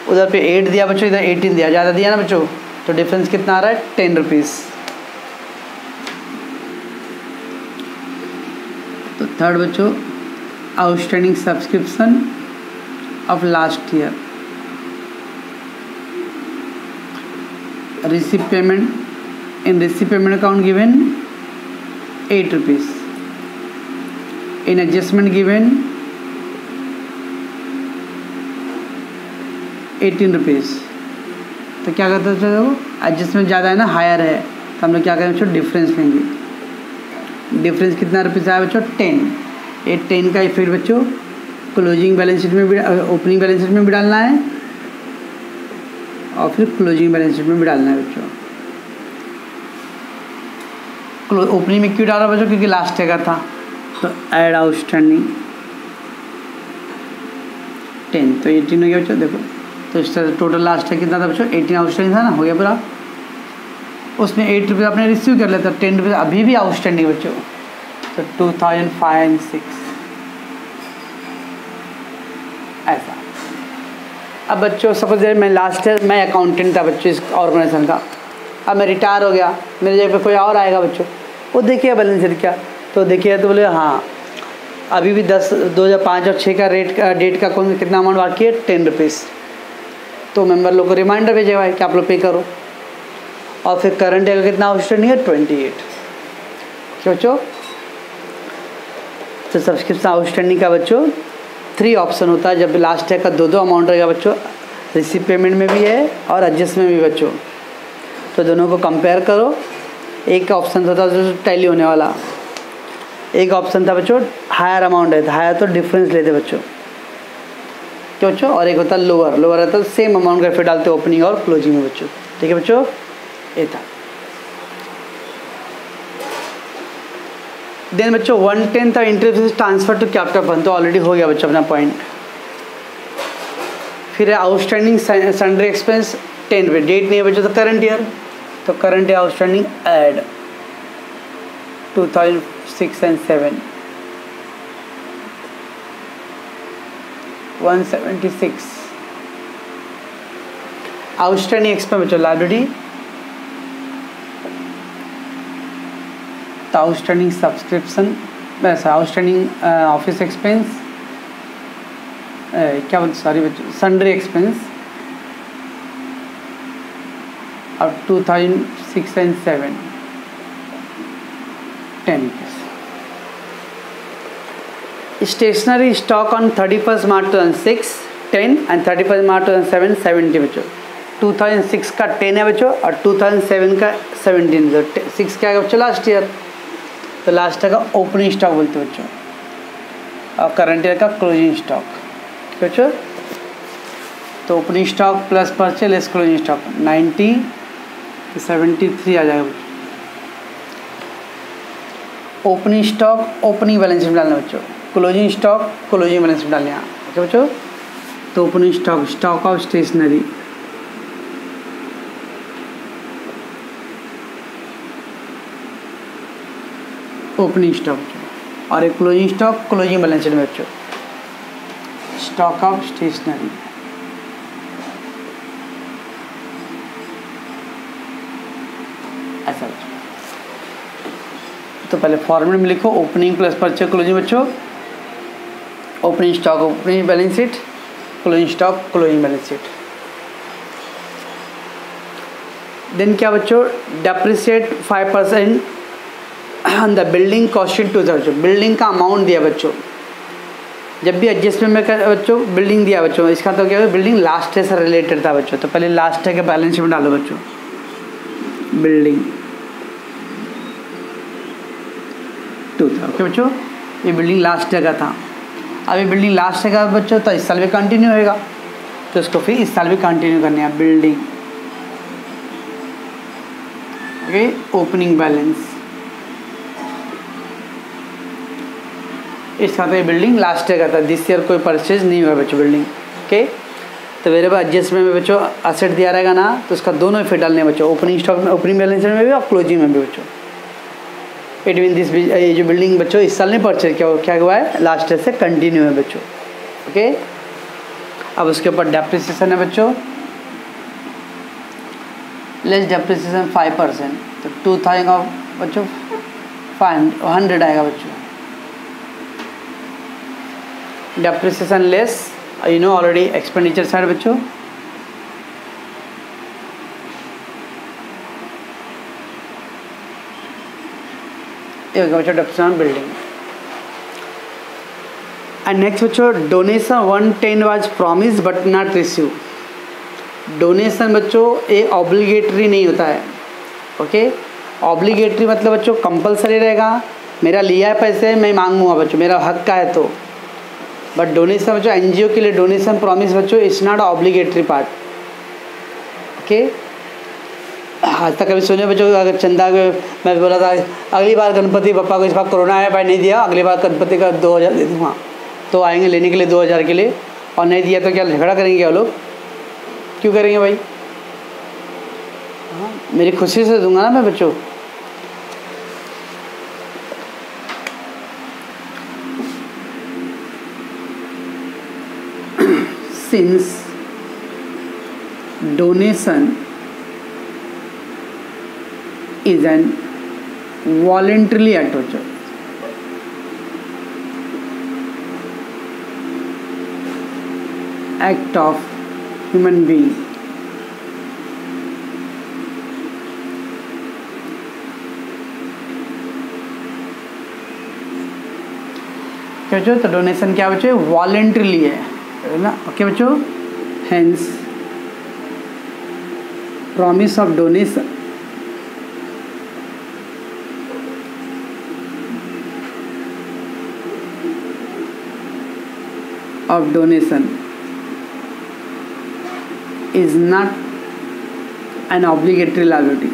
उधर पे 8 दिया बच्चों, इधर 18 दिया, ज़्यादा दिया ना बच्चों, तो डिफरेंस कितना आ रहा है? 10 रुपीज़। तो थर्ड बच्चों outstanding subscription of last year, receive payment in receive payment account given 8 rupees, in adjustment given 18 rupees. तो क्या करते हैं वो? एडजस्टमेंट ज़्यादा है ना, हायर है, तो हम लोग क्या करेंगे बच्चों? डिफरेंस लेंगे। डिफरेंस कितना रुपीज़ आया बच्चों? 10। ये 10 का इफेक्ट बच्चों क्लोजिंग बैलेंस शीट में भी, ओपनिंग बैलेंस शीट में भी डालना है और फिर क्लोजिंग बैलेंस शीट में भी डालना है बच्चों। ओपनिंग में क्यों डाला बच्चों? क्योंकि लास्ट का था, तो ऐड आउटस्टैंडिंग 10, तो 18 हो गया बच्चों। देखो तो इस तरह टोटल लास्ट है कितना था बच्चों? 18 आउटस्टैंडिंग था ना, हो गया पूरा। उसमें 8 रुपये आपने रिसीव कर लिया था, 10 रुपये अभी भी आउटस्टैंडिंग बच्चों। तो 2005 and 6 ऐसा। अब बच्चों सपोज मैं लास्ट ईयर मैं अकाउंटेंट था बच्चों इस ऑर्गेनाइजेशन का, अब मैं रिटायर हो गया, मेरे जगह पे कोई और आएगा बच्चों, वो देखिए बैलेंस शीट क्या, तो देखिए तो बोले हाँ अभी भी 2005 और 6 का डेट का कौन कितना अमाउंट बाकी है? 10 रुपीज़। तो मेंबर लोग को रिमाइंडर भेजेगा भाई कि आप लोग पे करो, और फिर करंट डे का कितना आउटस्टैंडिंग है? 28। क्यों बच्चों? तो सब्सक्रिप्शन आउटस्टैंडिंग का बच्चों 3 ऑप्शन होता है, जब लास्ट डे का 2 अमाउंट रहेगा बच्चों, रिसीव पेमेंट में भी है और एडजस्टमेंट में भी बच्चों। तो दोनों को कंपेयर करो, एक ऑप्शन था जो टैली होने वाला, एक ऑप्शन था बच्चों हायर अमाउंट है, हायर तो डिफरेंस लेते बच्चों, क्यों बच्चों, और एक होता है लोअर, लोअर है तो सेम अमाउंट का फिर डालते ओपनिंग और क्लोजिंग में बच्चों। ठीक है बच्चों, ये था। देन बच्चों 1/10 of interest transfer to capital fund, तो ऑलरेडी हो गया बच्चों अपना पॉइंट। फिर है आउटस्टैंडिंग सन्ड्री एक्सपेंस 10 पे, डेट नहीं है बच्चों तो करंट ईयर, तो current year outstanding add 2006 and 7 176 outstanding expense बच्चों लाइब्रेरी, तो आउटस्टैंडिंग सब्सक्रिप्शन वैसा आउटस्टैंडिंग ऑफिस एक्सपेंस क्या बोलते सॉरी बच्चों सन्ड्री एक्सपेंस और 2006 and 7 10 stationery stock on 31 March 2006 10 and 31 March 2007 70 बच्चों। 2006 का 10 है बच्चों और 2007 का 17, तो 6 क्या है बच्चों लास्ट ईयर, तो लास्ट ईयर का ओपनिंग स्टॉक बोलते बच्चों, और करंट ईयर का क्लोजिंग स्टॉक बच्चों। तो opening stock plus purchase less closing stock 90 तो 73 आ जाएगा बच्चों। ओपनिंग स्टॉक ओपनिंग बैलेंस में डालना बच्चों, क्लोजिंग स्टॉक क्लोजिंग बैलेंस में डालना, ओके बच्चों। तो opening stock stock of stationery opening stock और एक क्लोजिंग स्टॉक क्लोजिंग बैलेंस में बच्चों, स्टॉक ऑफ स्टेशनरी। ऐसा बच्चों, तो पहले फॉर्मेट में लिखो ओपनिंग प्लस परचेज क्लोजिंग बच्चों, opening stock opening balance sheet, closing stock closing balance sheet. Then क्या बच्चों depreciate 5% on the building costed to बच्चों, बिल्डिंग का अमाउंट दिया बच्चों, जब भी एडजस्टमेंट में बच्चों बिल्डिंग दिया बच्चों, इसका तो क्या है बिल्डिंग लास्ट ईयर से रिलेटेड था बच्चों, तो पहले लास्ट ईयर के बैलेंस शीट में डालो बच्चों बिल्डिंग 2 था, ओके बच्चों। ये बिल्डिंग लास्ट ईयर का था, अभी बिल्डिंग लास्ट ईयर का बच्चों तो इस साल भी कंटिन्यू होएगा, तो इसको फिर इस साल भी कंटिन्यू करनी है बिल्डिंग, ओके। ओपनिंग बैलेंस इसका तो ये बिल्डिंग लास्ट ईयर का था, दिस ईयर कोई परचेज नहीं हुआ बच्चों बिल्डिंग, ओके। तो मेरे पास एडजस्टमेंट में बच्चों असेट दिया रहेगा ना, तो उसका दोनों फिर डालने बच्चों, ओपनिंग स्टॉक में ओपनिंग बैलेंस में भी और क्लोजिंग में भी बच्चों। इट मीन दिस ये जो बिल्डिंग बच्चों इस साल नहीं परचेज क्या हुआ है, लास्ट ईयर से कंटिन्यू है बच्चों, ओके। अब उसके ऊपर डेप्रिसिएशन है बच्चों, लेस डेप्रिसिएशन 5%, तो 2000 का बच्चों 100 आएगा बच्चों। Depreciation less you know already expenditure side बच्चों, बच्चों डेप्रिसिएशन बिल्डिंग। एंड नेक्स्ट बच्चों donation 110 was promise but not receive. Donation बच्चों ये ऑब्लिगेटरी नहीं होता है, ओके। ऑब्लिगेटरी मतलब बच्चों कंपलसरी रहेगा, मेरा लिया है पैसे मैं मांगूंगा बच्चों, मेरा हक का है तो। बट डोनेशन बच्चों एनजीओ के लिए डोनेशन प्रॉमिस बच्चों it's not obligatory part, okay. आज तक कभी सुने बच्चों अगर चंदा मैं बोला था अगली बार गणपति पप्पा को इस बार कोरोना आया भाई नहीं दिया, अगली बार गणपति का 2000 दे दूँगा, तो आएंगे लेने के लिए 2000 के लिए, और नहीं दिया तो क्या झगड़ा करेंगे वो लोग, क्यों करेंगे भाई? हाँ मेरी खुशी से दूंगा ना मैं बच्चों। Since donation is an voluntarily act of human being, क्या बच्चों तो डोनेशन क्या बच्चों वॉलेंट्रीली है ना, ओके बच्चों। Hence promise of donation of donation is not an obligatory liability.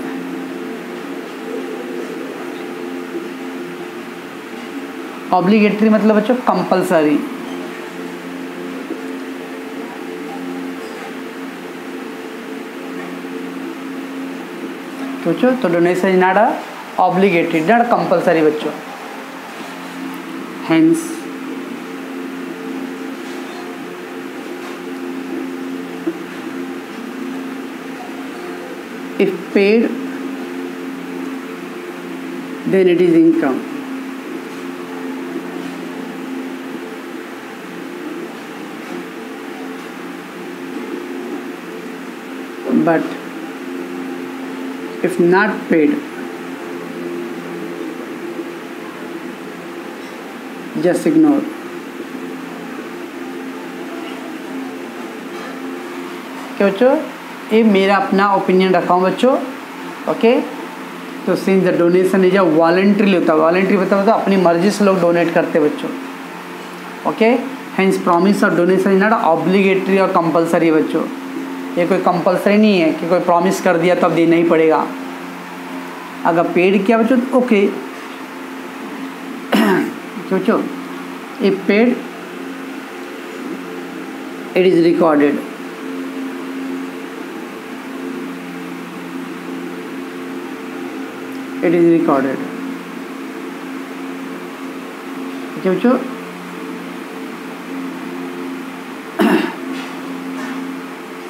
Obligatory मतलब बच्चों कंपलसरी, तो donation is not a obligatory, not compulsory बच्चों. Hence if paid then it is income. But if not paid, just ignore. क्या बच्चों, ये मेरा अपना opinion रखा हूँ बच्चों. ओके, तो since the donation is a voluntary होता है, वॉलंटरी मतलब अपनी मर्जी से लोग डोनेट करते बच्चों. Okay, hence promise of donation is not obligatory और कंपलसरी बच्चों. ये कोई कंपलसरी नहीं है कि कोई प्रॉमिस कर दिया तो अब देना ही पड़ेगा. अगर पेड किया बच्चों तो ओके. बच्चों if paid it is recorded. It is recorded. Okay बच्चों,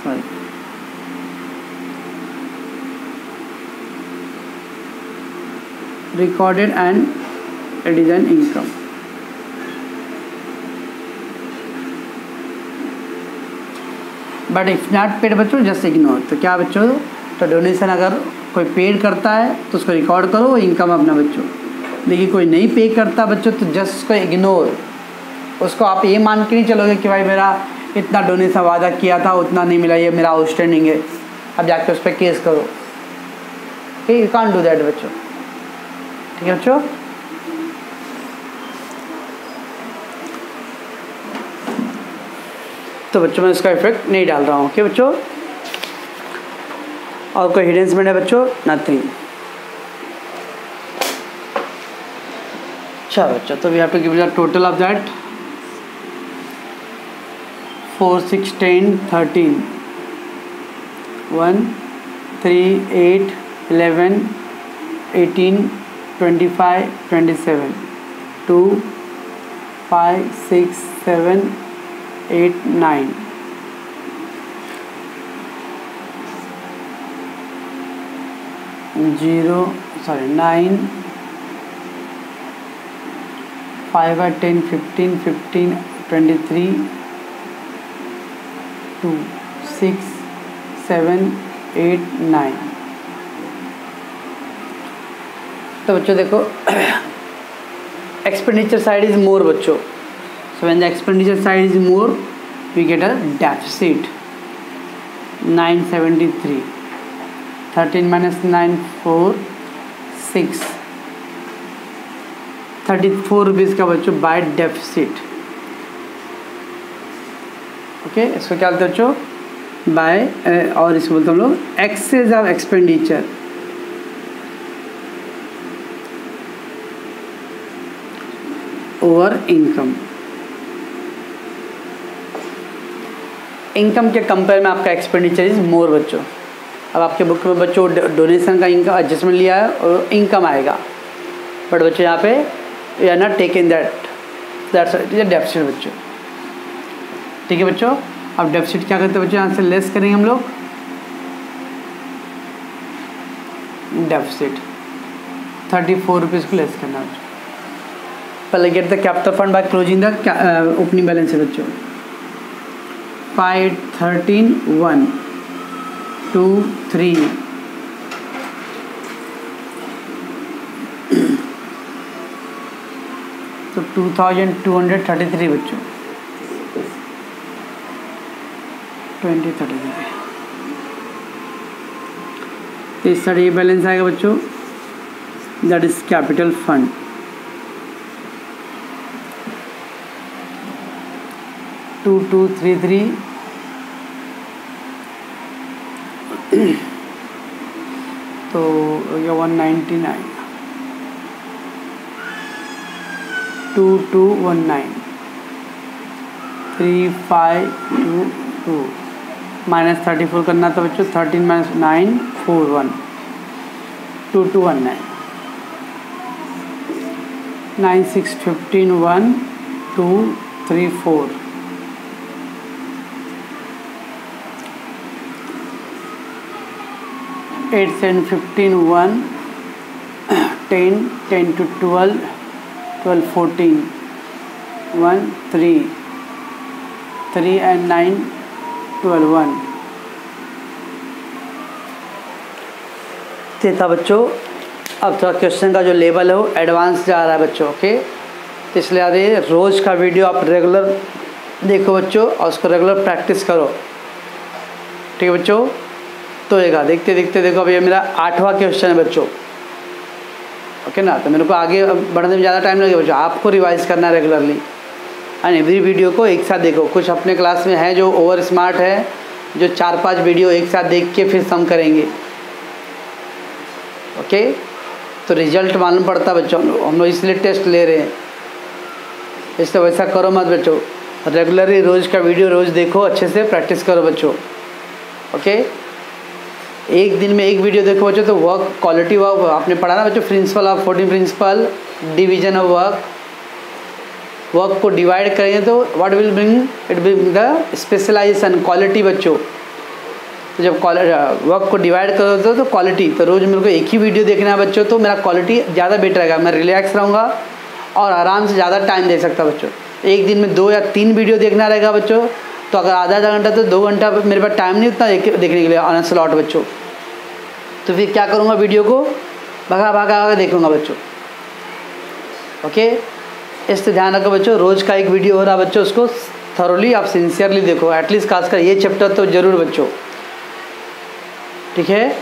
sorry, recorded and it is an income. But if not paid बच्चों just ignore. तो क्या बच्चों, तो डोनेशन अगर कोई पेड करता है तो उसको रिकॉर्ड करो, वो इनकम अपना बच्चों. लेकिन कोई नहीं पे करता बच्चों तो जस्ट उसको इग्नोर. उसको आप ये मान के नहीं चलोगे कि भाई मेरा इतना डोनेशन वादा किया था उतना नहीं मिला, ये मेरा आउटस्टैंडिंग है, अब जाके उस पर केस करो. ठीक, यू कांट डू दैट बच्चों. ठीक है बच्चों. तो बच्चों मैं इसका इफेक्ट नहीं डाल रहा हूँ. ओके बच्चों, और कोई हिडन है बच्चों? नथिंग. अच्छा बच्चों, तो we have to give the total of that 4 6 10 13 1 3 8 11 18 25 27 2 5 6 7 8 9. Zero sorry 9 5 are 10 15 15 23 2 6 7 8 9. तो बच्चों देखो एक्सपेंडिचर साइड इज मोर बच्चों. So when the expenditure side is more we get a deficit 973. 13 minus 9 4 6 34 rupees का बच्चों बाय डेफिसिट. ओके, इसको क्या बोलते हैं बच्चों? बाय, और इसको बोलते हम लोग excess of expenditure. Over income. Income के कंपेयर में आपका एक्सपेंडिचर इज मोर बच्चों. अब आपके बुक में बच्चों डोनेशन का इनकम एडजस्टमेंट लिया है और इनकम आएगा, बट बच्चों यहाँ पे we are not taking that's it is a deficit बच्चों. ठीक है बच्चों, अब डेफिसिट क्या करते हैं बच्चों? यहाँ से लेस करेंगे हम लोग डेफिसिट 34 रुपीज़ को लेस करना बच्चों. पहले get the capital fund by closing the opening balance है बच्चों. 5 13 1 2 3 तो 2233 बच्चों 2033. तो इस साइड ये बैलेंस आएगा बच्चों, दैट इज कैपिटल फंड. 2233 तो ये 199 2219 3522 -34 करना था बच्चों। 13 - 9 41 2219 96 15 1 2 3 4 8 7 15 1 10 10 to 12 12 14 1 3 3 and 9 12 1 ये था बच्चों। अब थोड़ा क्वेश्चन का जो लेवल है वो एडवांस जा रहा है बच्चों। ओके, तो इसलिए आगे रोज़ का वीडियो आप रेगुलर देखो बच्चों और उसको रेगुलर प्रैक्टिस करो। ठीक है बच्चों, तो देखते देखते देखो अब ये मेरा 8वां क्वेश्चन है बच्चों। ओके ना, तो मेरे को आगे बढ़ने में ज़्यादा टाइम लगेगा बच्चों। आपको रिवाइज करना है रेगुलरली एंड एवरी वीडियो को एक साथ देखो। कुछ अपने क्लास में है जो ओवर स्मार्ट है, जो 4-5 वीडियो एक साथ देख के फिर सम करेंगे। ओके, तो रिजल्ट मालूम पड़ता बच्चों। हम लोग इसलिए टेस्ट ले रहे हैं, इसलिए वैसा करो मत बच्चों। रेगुलरली रोज़ का वीडियो रोज़ देखो, अच्छे से प्रैक्टिस करो बच्चों। ओके, एक दिन में एक वीडियो देखो बच्चों। तो वर्क क्वालिटी वर्क आपने पढ़ा ना बच्चों, principle of 14 principle, division of work को डिवाइड करेंगे तो what will bring, it will the specialization quality बच्चों। तो जब वर्क को डिवाइड करोगे तो क्वालिटी, तो रोज़ मेरे को एक ही वीडियो देखना है बच्चों, तो मेरा क्वालिटी ज़्यादा बेटर रहेगा। मैं रिलैक्स रहूँगा और आराम से ज़्यादा टाइम दे सकता बच्चों। एक दिन में 2 या 3 वीडियो देखना रहेगा बच्चों, तो अगर आधा घंटा तो 2 घंटा मेरे पास टाइम नहीं उतना देखने के लिए ऑन स्लॉट बच्चों। तो फिर क्या करूँगा, वीडियो को भागा देखूँगा बच्चों। ओके, इस ध्यान रखो बच्चों। रोज़ का एक वीडियो हो रहा बच्चों, उसको थरोली आप सिंसियरली देखो। एटलीस्ट खासकर ये चैप्टर तो जरूर बच्चों। ठीक है।